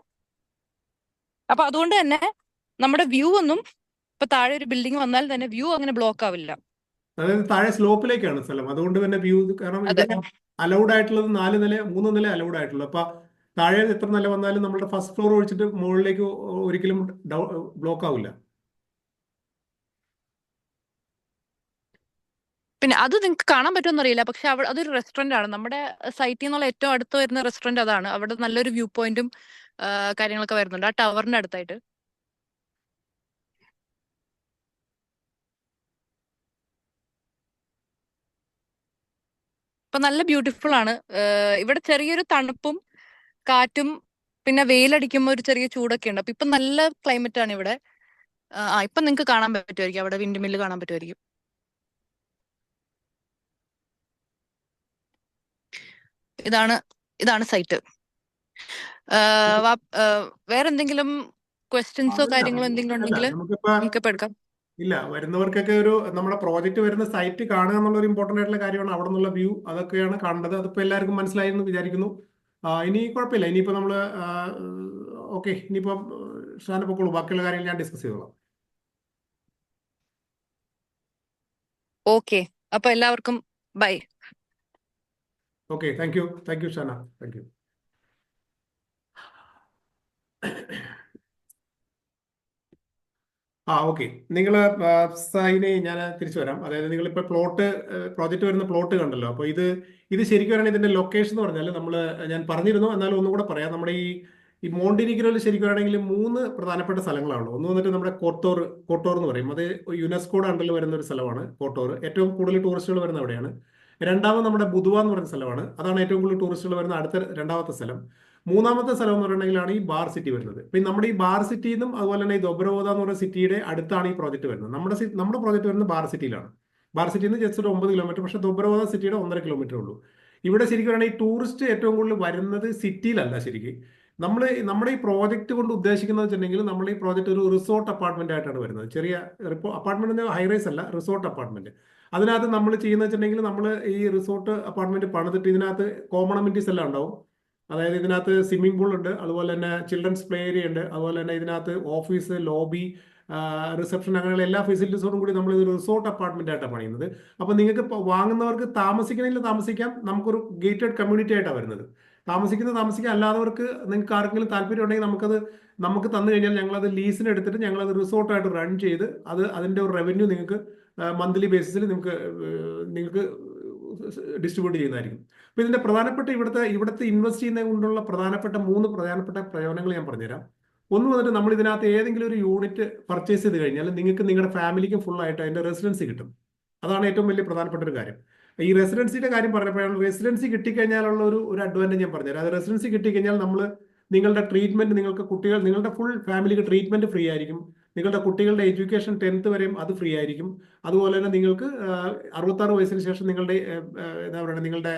അപ്പൊ അതുകൊണ്ട് തന്നെ നമ്മുടെ വ്യൂ ഒന്നും, ഇപ്പൊ താഴെ ഒരു ബിൽഡിംഗ് വന്നാൽ തന്നെ വ്യൂ അങ്ങനെ ബ്ലോക്ക് ആവില്ല. അതായത് താഴെ സ്ലോപ്പിലേക്കാണ് സ്ഥലം, അതുകൊണ്ട് തന്നെ വ്യൂ, കാരണം അതെ, ഇവിടെ അലൗഡ് ആയിട്ടുള്ളത് 4 നില 3 നില അലൗഡ് ആയിട്ടുള്ളൂ. അപ്പൊ താഴെ എത്ര നില വന്നാലും നമ്മുടെ ഫസ്റ്റ് ഫ്ലോർ ഒഴിച്ചിട്ട് മുകളിലേക്ക് ഒരിക്കലും ബ്ലോക്ക് ആവില്ല. പിന്നെ അത് നിങ്ങൾക്ക് കാണാൻ പറ്റുമെന്ന് അറിയില്ല, പക്ഷെ അവിടെ അതൊരു റെസ്റ്റോറന്റ് ആണ്. നമ്മുടെ സൈറ്റിൽ നിന്നുള്ള ഏറ്റവും അടുത്ത് വരുന്ന റെസ്റ്റോറന്റ് അതാണ്. അവിടെ നല്ലൊരു വ്യൂ പോയിന്റും കാര്യങ്ങളൊക്കെ വരുന്നുണ്ട് ആ ടവറിന്റെ അടുത്തായിട്ട്. അപ്പൊ നല്ല ബ്യൂട്ടിഫുൾ ആണ്. ഇവിടെ ചെറിയൊരു തണുപ്പും കാറ്റും പിന്നെ വെയിലടിക്കുമ്പോൾ ഒരു ചെറിയ ചൂടൊക്കെ ഉണ്ട്. അപ്പൊ ഇപ്പൊ നല്ല ക്ലൈമറ്റ് ആണ് ഇവിടെ. ഇപ്പൊ നിങ്ങൾക്ക് കാണാൻ പറ്റുമായിരിക്കും, അവിടെ വിൻഡ് മില്ല് കാണാൻ പറ്റുമായിരിക്കും. ഇതാണ് സൈറ്റ്. വേറെ എന്തെങ്കിലും ക്വസ്റ്റ്യൻസോ കാര്യങ്ങളോ എന്തെങ്കിലും അല്ല, ഉണ്ടെങ്കിൽ നമുക്കിപ്പോ നമുക്കിപ്പോ എടുക്കാം. ഇല്ല, വരുന്നവർക്കൊക്കെ ഒരു നമ്മുടെ പ്രോജക്റ്റ് വരുന്ന സൈറ്റ് കാണുക എന്നുള്ള ഒരു ഇമ്പോർട്ടന്റ് ആയിട്ടുള്ള കാര്യമാണ്. അവിടെ നിന്നുള്ള വ്യൂ അതൊക്കെയാണ് കാണേണ്ടത്. അതിപ്പോ എല്ലാവർക്കും മനസ്സിലായി എന്ന് വിചാരിക്കുന്നു. ഇനി കുഴപ്പമില്ല, ഇനിയിപ്പോ നമ്മള് ഓക്കെ, ഇനിയിപ്പോ ഷാന പൊക്കോളൂ, ബാക്കിയുള്ള കാര്യങ്ങൾ ഞാൻ ഡിസ്കസ് ചെയ്തോളാം. ഓക്കെ, അപ്പൊ എല്ലാവർക്കും bye. Okay, thank you Shana, thank you. Okay. നിങ്ങൾ സൈനെ ഞാൻ തിരിച്ചു വരാം. അതായത് നിങ്ങളിപ്പോൾ പ്രോജക്റ്റ് വരുന്ന പ്ലോട്ട് കണ്ടല്ലോ. അപ്പോൾ ഇത് ശരിക്കും പറയുകയാണെങ്കിൽ ഇതിന്റെ ലൊക്കേഷൻ എന്ന് പറഞ്ഞാൽ ഞാൻ പറഞ്ഞിരുന്നു, എന്നാലും ഒന്നും കൂടെ പറയാം. നമ്മുടെ ഈ മോണ്ടിനിഗ്രോയിൽ ശരിക്കും പറയുകയാണെങ്കിൽ 3 പ്രധാനപ്പെട്ട സ്ഥലങ്ങളാണ്. ഒന്ന് വന്നിട്ട് നമ്മുടെ കോട്ടോർ എന്ന് പറയും. അത് യുനെസ്കോയുടെ അണ്ടറിൽ വരുന്ന ഒരു സ്ഥലമാണ് കോട്ടോർ. ഏറ്റവും കൂടുതൽ ടൂറിസ്റ്റുകൾ വരുന്ന അവിടെയാണ്. രണ്ടാമത് നമ്മുടെ ബുധുവ എന്ന് പറയുന്ന സ്ഥലമാണ്. അതാണ് ഏറ്റവും കൂടുതൽ ടൂറിസ്റ്റുകൾ വരുന്ന രണ്ടാമത്തെ സ്ഥലം. മൂന്നാമത്തെ സ്ഥലം എന്ന് പറയുകയാണെങ്കിലാണ് ഈ ബാർ സിറ്റി വരുന്നത്. ഇപ്പം നമ്മുടെ ഈ ബാർ സിറ്റിയിൽ നിന്നും അതുപോലെ തന്നെ ഈ ദൊബ്രവോദ എന്ന് പറയുന്ന സിറ്റിയുടെ അടുത്താണ് ഈ പ്രോജക്റ്റ് വരുന്നത്. നമ്മുടെ പ്രോജക്റ്റ് വരുന്നത് ബാർ സിറ്റിയിലാണ്. ബാർ സിറ്റിയിൽ നിന്ന് ജസ്റ്റ് ഒരു 9 കിലോമീറ്റർ, പക്ഷേ ദൊബ്രവോദ സിറ്റിയുടെ 1.5 കിലോമീറ്റർ ഉള്ളൂ. ഇവിടെ ശരിക്കും പറയുകയാണെങ്കിൽ ഈ ടൂറിസ്റ്റ് ഏറ്റവും കൂടുതൽ വരുന്നത് സിറ്റിയിലല്ല. ശരിക്കും നമ്മുടെ ഈ പ്രോജക്റ്റ് കൊണ്ട് ഉദ്ദേശിക്കുന്നത് വെച്ചിട്ടുണ്ടെങ്കിൽ നമ്മൾ ഈ പ്രോജക്റ്റ് ഒരു റിസോർട്ട് അപ്പാർട്ട്മെന്റ് ആയിട്ടാണ് വരുന്നത്. ചെറിയ അപ്പാർട്ട്മെന്റ്, ഹൈറൈസ് അല്ല, റിസോർട്ട് അപ്പാർട്ട്മെന്റ്. അതിനകത്ത് നമ്മൾ ചെയ്യുന്നത് വെച്ചിട്ടുണ്ടെങ്കിൽ നമ്മൾ ഈ റിസോർട്ട് അപ്പാർട്ട്മെന്റ് പണിതിട്ട് ഇതിനകത്ത് കോമൺ അമ്യൂണിറ്റീസ് എല്ലാം ഉണ്ടാവും. അതായത് ഇതിനകത്ത് സ്വിമ്മിംഗ് പൂൾ ഉണ്ട്, അതുപോലെ തന്നെ ചിൽഡ്രൻസ് പ്ലേ ഏരിയ ഉണ്ട്, അതുപോലെ തന്നെ ഇതിനകത്ത് ഓഫീസ്, ലോബി, റിസപ്ഷൻ, അങ്ങനെയുള്ള എല്ലാ ഫെസിലിറ്റീസോടും കൂടി നമ്മൾ ഇത് റിസോർട്ട് അപ്പാർട്ട്മെന്റ് ആയിട്ടാണ് പണിയുന്നത്. അപ്പോൾ നിങ്ങൾക്ക് വാങ്ങുന്നവർക്ക് താമസിക്കണമെങ്കിൽ താമസിക്കാം. നമുക്കൊരു ഗേറ്റഡ് കമ്മ്യൂണിറ്റി ആയിട്ടാണ് വരുന്നത്. താമസിക്കാം, അല്ലാത്തവർക്ക് നിങ്ങൾക്ക് ആർക്കെങ്കിലും താല്പര്യം ഉണ്ടെങ്കിൽ നമുക്ക് തന്നു കഴിഞ്ഞാൽ ഞങ്ങളത് ലീസിന് എടുത്തിട്ട് ഞങ്ങളത് റിസോർട്ടായിട്ട് റൺ ചെയ്ത് അതിൻ്റെ ഒരു റവന്യൂ നിങ്ങൾക്ക് മന്ത്ലി ബേസിസിൽ നിങ്ങൾക്ക് ഡിസ്ട്രിബ്യൂട്ട് ചെയ്യുന്നതായിരിക്കും. അപ്പോൾ ഇതിന്റെ പ്രധാനപ്പെട്ട ഇവിടുത്തെ ഇൻവെസ്റ്റ് ചെയ്യുന്നത് കൊണ്ടുള്ള പ്രധാനപ്പെട്ട 3 പ്രധാനപ്പെട്ട പ്രയോജനങ്ങൾ ഞാൻ പറഞ്ഞുതരാം. ഒന്ന് വന്നിട്ട് നമ്മൾ ഇതിനകത്ത് ഏതെങ്കിലും ഒരു യൂണിറ്റ് പർച്ചേസ് ചെയ്ത് കഴിഞ്ഞാൽ നിങ്ങൾക്ക് നിങ്ങളുടെ ഫാമിലിക്കും ഫുൾ ആയിട്ട് അതിന്റെ റെസിഡൻസി കിട്ടും. അതാണ് ഏറ്റവും വലിയ പ്രധാനപ്പെട്ട ഒരു കാര്യം. ഈ റെസിഡൻസിയുടെ കാര്യം പറഞ്ഞപ്പോഴാണ്, റെസിഡൻസി കിട്ടിക്കഴിഞ്ഞാലുള്ള ഒരു അഡ്വാൻറ്റേജ് ഞാൻ പറഞ്ഞുതരാം. അത് റെസിഡൻസി കിട്ടിക്കഴിഞ്ഞാൽ നിങ്ങളുടെ ട്രീറ്റ്മെന്റ്, നിങ്ങളുടെ ഫുൾ ഫാമിലിക്ക് ട്രീറ്റ്മെന്റ് ഫ്രീ ആയിരിക്കും. നിങ്ങളുടെ കുട്ടികളുടെ എഡ്യൂക്കേഷൻ 10th വരെയും അത് ഫ്രീ ആയിരിക്കും. അതുപോലെ തന്നെ നിങ്ങൾക്ക് 66 വയസ്സിന് ശേഷം എന്താ പറയുക, നിങ്ങളുടെ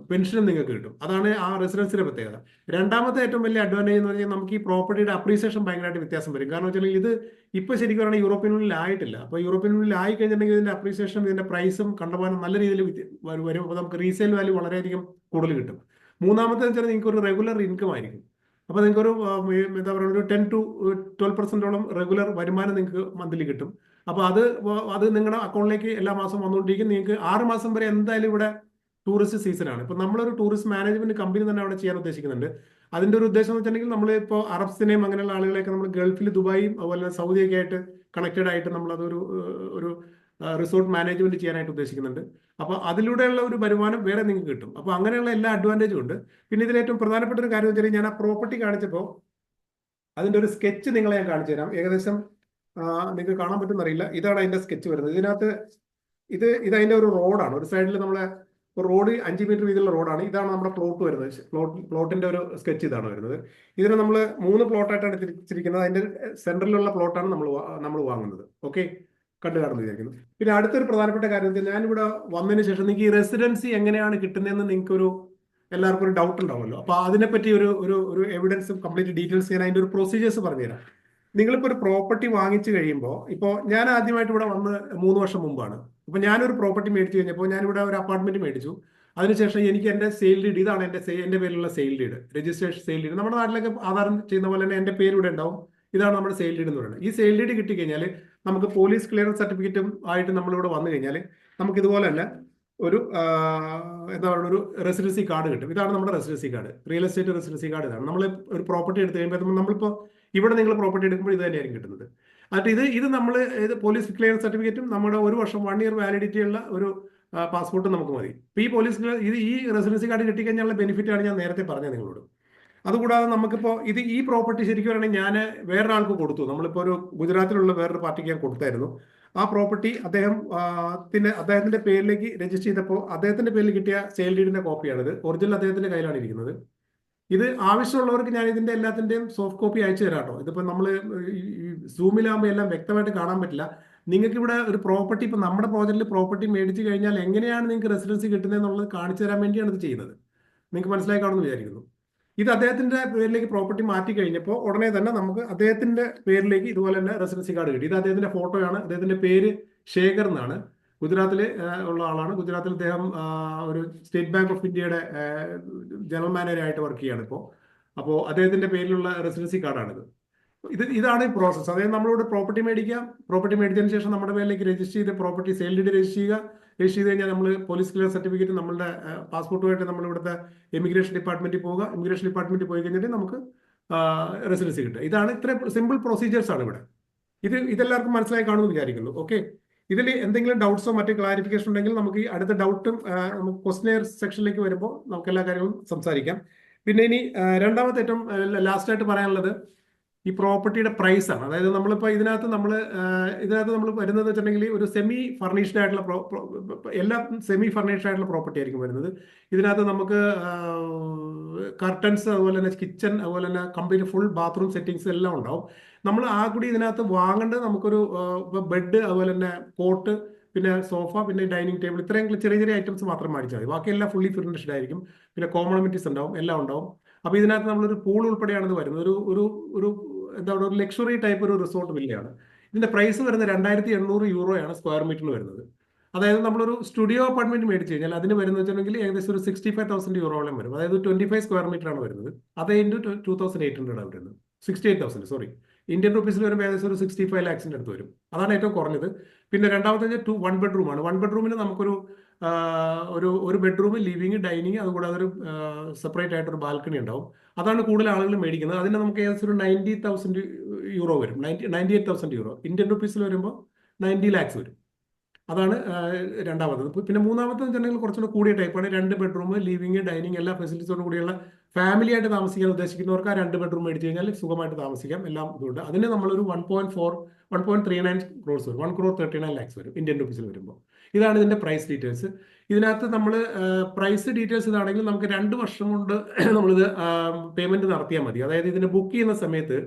പെൻഷനും നിങ്ങൾക്ക് കിട്ടും. അതാണ് ആ റെസിഡൻസിന്റെ പ്രത്യേകത. രണ്ടാമത്തെ ഏറ്റവും വലിയ അഡ്വാൻറ്റേജ് എന്ന് പറഞ്ഞാൽ നമുക്ക് ഈ പ്രോപ്പർട്ടിയുടെ അപ്രീസിയേഷൻ ഭയങ്കരമായിട്ട് വ്യത്യാസം വരും. കാരണം വെച്ചാൽ ഇത് ഇപ്പോൾ ശരിക്കും പറയുന്നത് യൂറോപ്യൻ യൂണിയനിൽ ആയിട്ടില്ല. അപ്പോൾ യൂറോപ്യൻ യൂണിയനിൽ ആയി കഴിഞ്ഞിട്ടുണ്ടെങ്കിൽ ഇതിന്റെ അപ്രീസിയേഷനും ഇതിന്റെ പ്രൈസും കണ്ടമാനം നല്ല രീതിയിൽ വരും. അപ്പോൾ നമുക്ക് റീസെയിൽ വാല്യൂ വളരെയധികം കൂടുതൽ കിട്ടും. മൂന്നാമത്തെ വെച്ചാൽ നിങ്ങൾക്ക് ഒരു റെഗുലർ ഇൻകം ആയിരിക്കും. അപ്പോൾ നിങ്ങൾക്കൊരു എന്താ പറയുക, ഒരു 10 to 12% റെഗുലർ വരുമാനം നിങ്ങൾക്ക് മന്ത്ലി കിട്ടും. അപ്പോൾ അത് നിങ്ങളുടെ അക്കൗണ്ടിലേക്ക് എല്ലാ മാസം വന്നുകൊണ്ടിരിക്കും. നിങ്ങൾക്ക് 6 മാസം വരെ എന്തായാലും ഇവിടെ ടൂറിസ്റ്റ് സീസണാണ്. ഇപ്പൊ നമ്മളൊരു ടൂറിസ്റ്റ് മാനേജ്മെന്റ് കമ്പനി തന്നെ അവിടെ ചെയ്യാൻ ഉദ്ദേശിക്കുന്നുണ്ട്. അതിന്റെ ഒരു ഉദ്ദേശം എന്ന് വെച്ചിട്ടുണ്ടെങ്കിൽ നമ്മൾ ഇപ്പോൾ അറബ്സിനെയും അങ്ങനെയുള്ള ആളുകളെയൊക്കെ നമ്മൾ ഗൾഫിൽ ദുബായും അതുപോലെ സൗദിയൊക്കെ ആയിട്ട് കണക്റ്റഡ് ആയിട്ട് നമ്മൾ അതൊരു ഒരു റിസോർട്ട് മാനേജ്മെന്റ് ചെയ്യാനായിട്ട് ഉദ്ദേശിക്കുന്നുണ്ട്. അപ്പോൾ അതിലൂടെയുള്ള ഒരു വരുമാനം വേറെ നിങ്ങൾക്ക് കിട്ടും. അപ്പോൾ അങ്ങനെയുള്ള എല്ലാ അഡ്വാൻറ്റേജും ഉണ്ട്. പിന്നെ ഇതിൽ ഏറ്റവും പ്രധാനപ്പെട്ട ഒരു കാര്യം എന്ന് വെച്ചാൽ ഞാൻ ആ പ്രോപ്പർട്ടി കാണിച്ചപ്പോൾ അതിന്റെ ഒരു സ്കെച്ച് നിങ്ങളെ ഞാൻ കാണിച്ചു തരാം. ഏകദേശം നിങ്ങൾക്ക് കാണാൻ പറ്റുമെന്നറിയില്ല. ഇതാണ് അതിന്റെ സ്കെച്ച് വരുന്നത്. ഇതിനകത്ത് ഇത് അതിന്റെ ഒരു റോഡാണ്. ഒരു സൈഡിൽ നമ്മളെ റോഡ് 5 മീറ്റർ വീതിയുള്ള റോഡാണ്. ഇതാണ് നമ്മുടെ പ്ലോട്ട് വരുന്നത്. പ്ലോട്ടിന്റെ ഒരു സ്കെച്ച് ഇതാണ് വരുന്നത്. ഇതിനെ നമ്മൾ 3 പ്ലോട്ടായിട്ടാണ് തിരിച്ചിരിക്കുന്നത്. അതിന്റെ സെന്ററിലുള്ള പ്ലോട്ടാണ് നമ്മൾ വാങ്ങുന്നത്. ഓക്കെ, കണ്ടു കാണുന്നു വിചാരിക്കുന്നു. പിന്നെ അടുത്തൊരു പ്രധാനപ്പെട്ട കാര്യം വെച്ചാൽ ഞാനിവിടെ വന്നതിന് ശേഷം നിങ്ങൾക്ക് ഈ റെസിഡൻസി എങ്ങനെയാണ് കിട്ടുന്നതെന്ന് നിങ്ങൾക്ക് എല്ലാവർക്കും ഒരു ഡൗട്ട് ഉണ്ടാവുമല്ലോ. അപ്പൊ അതിനെപ്പറ്റി ഒരു എവിഡൻസും കംപ്ലീറ്റ് ഡീറ്റെയിൽസ് ഞാൻ അതിന്റെ ഒരു പ്രൊസീജിയേഴ്സ് പറഞ്ഞുതരാം. നിങ്ങളിപ്പോൾ ഒരു പ്രോപ്പർട്ടി വാങ്ങിച്ചു കഴിയുമ്പോൾ, ഇപ്പോൾ ഞാൻ ആദ്യമായിട്ട് ഇവിടെ വന്ന് 3 വർഷം മുമ്പാണ്. അപ്പൊ ഞാനൊരു പ്രോപ്പർട്ടി മേടിച്ചു കഴിഞ്ഞപ്പോൾ ഞാനിവിടെ ഒരു അപ്പാർട്ട്മെന്റ് മേടിച്ചു. അതിനുശേഷം എനിക്ക് എന്റെ സെയിൽ ഡീഡ്, ഇതാണ് എന്റെ പേരിലുള്ള sale deed, registration sale deed. നമ്മുടെ നാട്ടിലൊക്കെ ആധാരം ചെയ്യുന്ന പോലെ തന്നെ എന്റെ പേര് ഇവിടെ ഉണ്ടാവും. ഇതാണ് നമ്മുടെ സെയിൽ ഡീഡ് എന്ന് പറയുന്നത്. ഈ സെയിൽ ഡീഡ് കിട്ടിക്കഴിഞ്ഞാൽ നമുക്ക് പോലീസ് ക്ലിയറൻസ് സർട്ടിഫിക്കറ്റും ആയിട്ട് നമ്മളിവിടെ വന്നു കഴിഞ്ഞാൽ നമുക്ക് ഇതുപോലെ തന്നെ എന്താ പറയുക, ഒരു റെസിഡൻസി കാർഡ് കിട്ടും. ഇതാണ് നമ്മുടെ residency card, real estate residency card. ഇതാണ് നമ്മൾ ഒരു പ്രോപ്പർട്ടി എടുത്തു കഴിയുമ്പോൾ നമ്മളിപ്പോൾ ഇവിടെ നിങ്ങൾ പ്രോപ്പർട്ടി എടുക്കുമ്പോൾ ഇത് തന്നെയായിരിക്കും കിട്ടുന്നത്. എന്നിട്ട് ഇത് നമ്മൾ പോലീസ് ക്ലിയറൻസ് സർട്ടിഫിക്കറ്റും നമ്മുടെ 1 വർഷം 1 ഇയർ വാലിഡിറ്റി ഉള്ള ഒരു പാസ്പോർട്ടും നമുക്ക് മതി. ഇപ്പോൾ ഈ റെസിഡൻസി കാർഡ് കിട്ടിക്കഴിഞ്ഞാലുള്ള ബെനിഫിറ്റ് ആണ് ഞാൻ നേരത്തെ പറഞ്ഞത് നിങ്ങളോട്. അതുകൂടാതെ നമുക്കിപ്പോൾ ഈ പ്രോപ്പർട്ടി ശരിക്കും പറയുകയാണെങ്കിൽ ഞാൻ വേറൊരാൾക്ക് കൊടുത്തു. നമ്മളിപ്പോൾ ഒരു ഗുജറാത്തിലുള്ള വേറൊരു പാർട്ടിക്ക് ഞാൻ കൊടുത്തായിരുന്നു. ആ പ്രോപ്പർട്ടി അദ്ദേഹത്തിന്റെ പേരിലേക്ക് രജിസ്റ്റർ ചെയ്തപ്പോൾ അദ്ദേഹത്തിന്റെ പേരിൽ കിട്ടിയ സെയിൽ ഡീഡിന്റെ കോപ്പിയാണിത്. ഒറിജിനൽ അദ്ദേഹത്തിന്റെ കയ്യിലാണ് ഇരിക്കുന്നത്. ഇത് ആവശ്യമുള്ളവർക്ക് ഞാൻ ഇതിന്റെ എല്ലാത്തിന്റെയും സോഫ്റ്റ് കോപ്പി അയച്ചു തരാം കേട്ടോ. ഇതിപ്പോൾ നമ്മൾ സൂമിലാകുമ്പോൾ എല്ലാം വ്യക്തമായിട്ട് കാണാൻ പറ്റില്ല. നിങ്ങൾക്ക് ഇവിടെ ഒരു പ്രോപ്പർട്ടി, ഇപ്പൊ നമ്മുടെ പ്രോജക്റ്റിൽ പ്രോപ്പർട്ടി മേടിച്ചു കഴിഞ്ഞാൽ എങ്ങനെയാണ് നിങ്ങൾക്ക് റെസിഡൻസി കിട്ടുന്നത് എന്നുള്ളത് കാണിച്ചു തരാൻ വേണ്ടിയാണ് ഇത് ചെയ്യുന്നത്. നിങ്ങൾക്ക് മനസ്സിലായി കാണുമെന്ന് വിചാരിക്കുന്നു. ഇത് അദ്ദേഹത്തിന്റെ പേരിലേക്ക് പ്രോപ്പർട്ടി മാറ്റി കഴിഞ്ഞപ്പോൾ ഉടനെ തന്നെ നമുക്ക് അദ്ദേഹത്തിന്റെ പേരിലേക്ക് ഇതുപോലെ തന്നെ റെസിഡൻസി കാർഡ് കിട്ടി. ഇത് അദ്ദേഹത്തിന്റെ ഫോട്ടോയാണ്. അദ്ദേഹത്തിന്റെ പേര് ശേഖർ എന്നാണ്. ഗുജറാത്തിൽ ഉള്ള ആളാണ്. ഗുജറാത്തിൽ അദ്ദേഹം ഒരു സ്റ്റേറ്റ് ബാങ്ക് ഓഫ് ഇന്ത്യയുടെ ജനറൽ മാനേജറായിട്ട് വർക്ക് ചെയ്യാണ് ഇപ്പോൾ. അപ്പോൾ അദ്ദേഹത്തിന്റെ പേരിലുള്ള റെസിഡൻസി കാർഡാണിത്. ഇതാണ് ഈ പ്രോസസ്സ്. അതായത് നമ്മളിവിടെ പ്രോപ്പർട്ടി മേടിക്കാം. പ്രോപ്പർട്ടി മേടിച്ചതിന് ശേഷം നമ്മുടെ പേരിലേക്ക് രജിസ്റ്റർ ചെയ്ത് പ്രോപ്പർട്ടി സെയിൽ ഡീഡ് രജിസ്റ്റർ ചെയ്ത് കഴിഞ്ഞാൽ നമ്മൾ പോലീസ് ക്ലിയർ സർട്ടിഫിക്കറ്റ്, നമ്മളുടെ പാസ്പോർട്ടുമായിട്ട് നമ്മൾ ഇവിടുത്തെ ഇമിഗ്രേഷൻ ഡിപ്പാർട്ട്മെന്റിൽ പോവുക. ഇമിഗ്രേഷൻ ഡിപ്പാർട്ട്മെന്റിൽ പോയി കഴിഞ്ഞിട്ട് നമുക്ക് റെസിഡൻസി കിട്ടുക. ഇതാണ് ഇത്ര സിമ്പിൾ പ്രൊസീജിയേഴ്സ് ആണ് ഇവിടെ. ഇതെല്ലാവർക്കും മനസ്സിലായി കാണുമെന്ന് വിചാരിക്കുന്നു. ഓക്കെ, ഇതിൽ എന്തെങ്കിലും ഡൗട്ട്സോ മറ്റു ക്ലാരിഫിക്കേഷൻ ഉണ്ടെങ്കിൽ നമുക്ക് ഈ അടുത്ത ഡൗട്ടും നമുക്ക് ക്വസ്റ്റ്യൻ സെക്ഷനിലേക്ക് വരുമ്പോൾ നമുക്ക് എല്ലാ കാര്യങ്ങളും സംസാരിക്കാം. പിന്നെ ഇനി രണ്ടാമത്തെ ഏറ്റവും ലാസ്റ്റായിട്ട് പറയാനുള്ളത് ഈ പ്രോപ്പർട്ടിയുടെ പ്രൈസ് ആണ്. അതായത് നമ്മളിപ്പോൾ ഇതിനകത്ത് നമ്മൾ വരുന്നത് വെച്ചിട്ടുണ്ടെങ്കിൽ ഒരു സെമി ഫർണിഷ്ഡ് ആയിട്ടുള്ള എല്ലാം സെമി ഫർണിഷ്ഡ് ആയിട്ടുള്ള പ്രോപ്പർട്ടി ആയിരിക്കും വരുന്നത്. ഇതിനകത്ത് നമുക്ക് കർട്ടൻസ്, അതുപോലെ തന്നെ കിച്ചൺ, അതുപോലെ തന്നെ കംപ്ലീറ്റ് ഫുൾ ബാത്റൂം സെറ്റിങ്സ് എല്ലാം ഉണ്ടാവും. നമ്മൾ ആ കൂടി ഇതിനകത്ത് വാങ്ങേണ്ടത് നമുക്കൊരു ബെഡ്, അതുപോലെ തന്നെ കോട്ട്, പിന്നെ സോഫ, പിന്നെ ഡൈനിങ് ടേബിൾ, ഇത്രയും ചെറിയ ചെറിയ ഐറ്റംസ് മാത്രം മേടിച്ചാൽ മതി. ബാക്കിയെല്ലാം ഫുള്ളി ഫർണിഷ്ഡ് ആയിരിക്കും. പിന്നെ കോമൺ അമ്യൂണിറ്റീസ് ഉണ്ടാവും, എല്ലാം ഉണ്ടാവും. അപ്പോൾ ഇതിനകത്ത് നമ്മളൊരു പൂൾ ഉൾപ്പെടെയാണ് ഇത് വരുന്നത്. ഒരു എന്താ പറയുക, ഒരു ലക്ഷറി ടൈപ്പ് ഒരു റിസോർട്ട് വില്ലയാണ്. ഇതിന്റെ പ്രൈസ് വരുന്നത് 2800 യൂറോയാണ് സ്ക്വയർ മീറ്ററിന് വരുന്നത്. അതായത് നമ്മളൊരു സ്റ്റുഡിയോ അപ്പാർട്ട്മെന്റ് മേടിച്ച് കഴിഞ്ഞാൽ അതിന് വരുന്നത് വെച്ചിട്ടുണ്ടെങ്കിൽ ഏകദേശം ഒരു 65,000 യൂറോളം വരും. അതായത് 25 സ്ക്വയർ മീറ്റർ ആണ് വരുന്നത്. അത് ഇൻറ്റു 2800 ആണ് വരുന്നത്. 68,000 സോറി, ഇന്ത്യൻ റുപ്പീസിൽ വരുമ്പോൾ ഏകദേശം ഒരു 65 ലാക്സിന്റെ അടുത്ത് വരും. അതാണ് ഏറ്റവും കുറഞ്ഞത്. പിന്നെ രണ്ടാമത്തെ 1 ബെഡ്റൂമാണ്. 1 ബെഡ്റൂമിന് നമുക്കൊരു ഒരു ബെഡ്റൂം, ലിവിങ്, ഡൈനിങ്, അതുകൂടാതെ ഒരു സെപ്പറേറ്റ് ആയിട്ടൊരു ബാൽക്കണി ഉണ്ടാവും. അതാണ് കൂടുതൽ ആളുകൾ മേടിക്കുന്നത്. അതിന് നമുക്ക് ഏകദേശം ഒരു 90,000 യൂറോ വരും. 98,000 യൂറോ. ഇന്ത്യൻ റുപ്പീസിൽ വരുമ്പോൾ 90 ലാക്സ് വരും. അതാണ് രണ്ടാമത്തത്. പിന്നെ മൂന്നാമത്തെ വെച്ചിട്ടുണ്ടെങ്കിൽ കുറച്ചുകൂടെ കൂടിയ ടൈപ്പാണ്. 2 ബെഡ്റൂം, ലിവിങ്, ഡൈനിങ് എല്ലാ ഫെസിലിറ്റീസോടും കൂടിയുള്ള ഫാമിലി ആയിട്ട് താമസിക്കാൻ ഉദ്ദേശിക്കുന്നവർക്ക് ആ 2 ബെഡ്റൂം മേടിച്ച് കഴിഞ്ഞാൽ സുഖമായിട്ട് താമസിക്കാം. എല്ലാം ഇതുണ്ട്. അതിന് നമ്മളൊരു 1.39 ക്രോർസ് വരും. 1.39 ലാക്സ് വരും ഇന്ത്യൻ റുപ്പീസിൽ വരുമ്പോൾ. ഇതാണ് ഇതിന്റെ പ്രൈസ് ഡീറ്റെയിൽസ്. ഇതിനകത്ത് നമ്മൾ പ്രൈസ് ഡീറ്റെയിൽസ് ഇതാണെങ്കിൽ നമുക്ക് 2 വർഷം കൊണ്ട് നമ്മളിത് പേയ്മെന്റ് നടത്തിയാൽ മതി. അതായത് ഇതിന് ബുക്ക് ചെയ്യുന്ന സമയത്ത്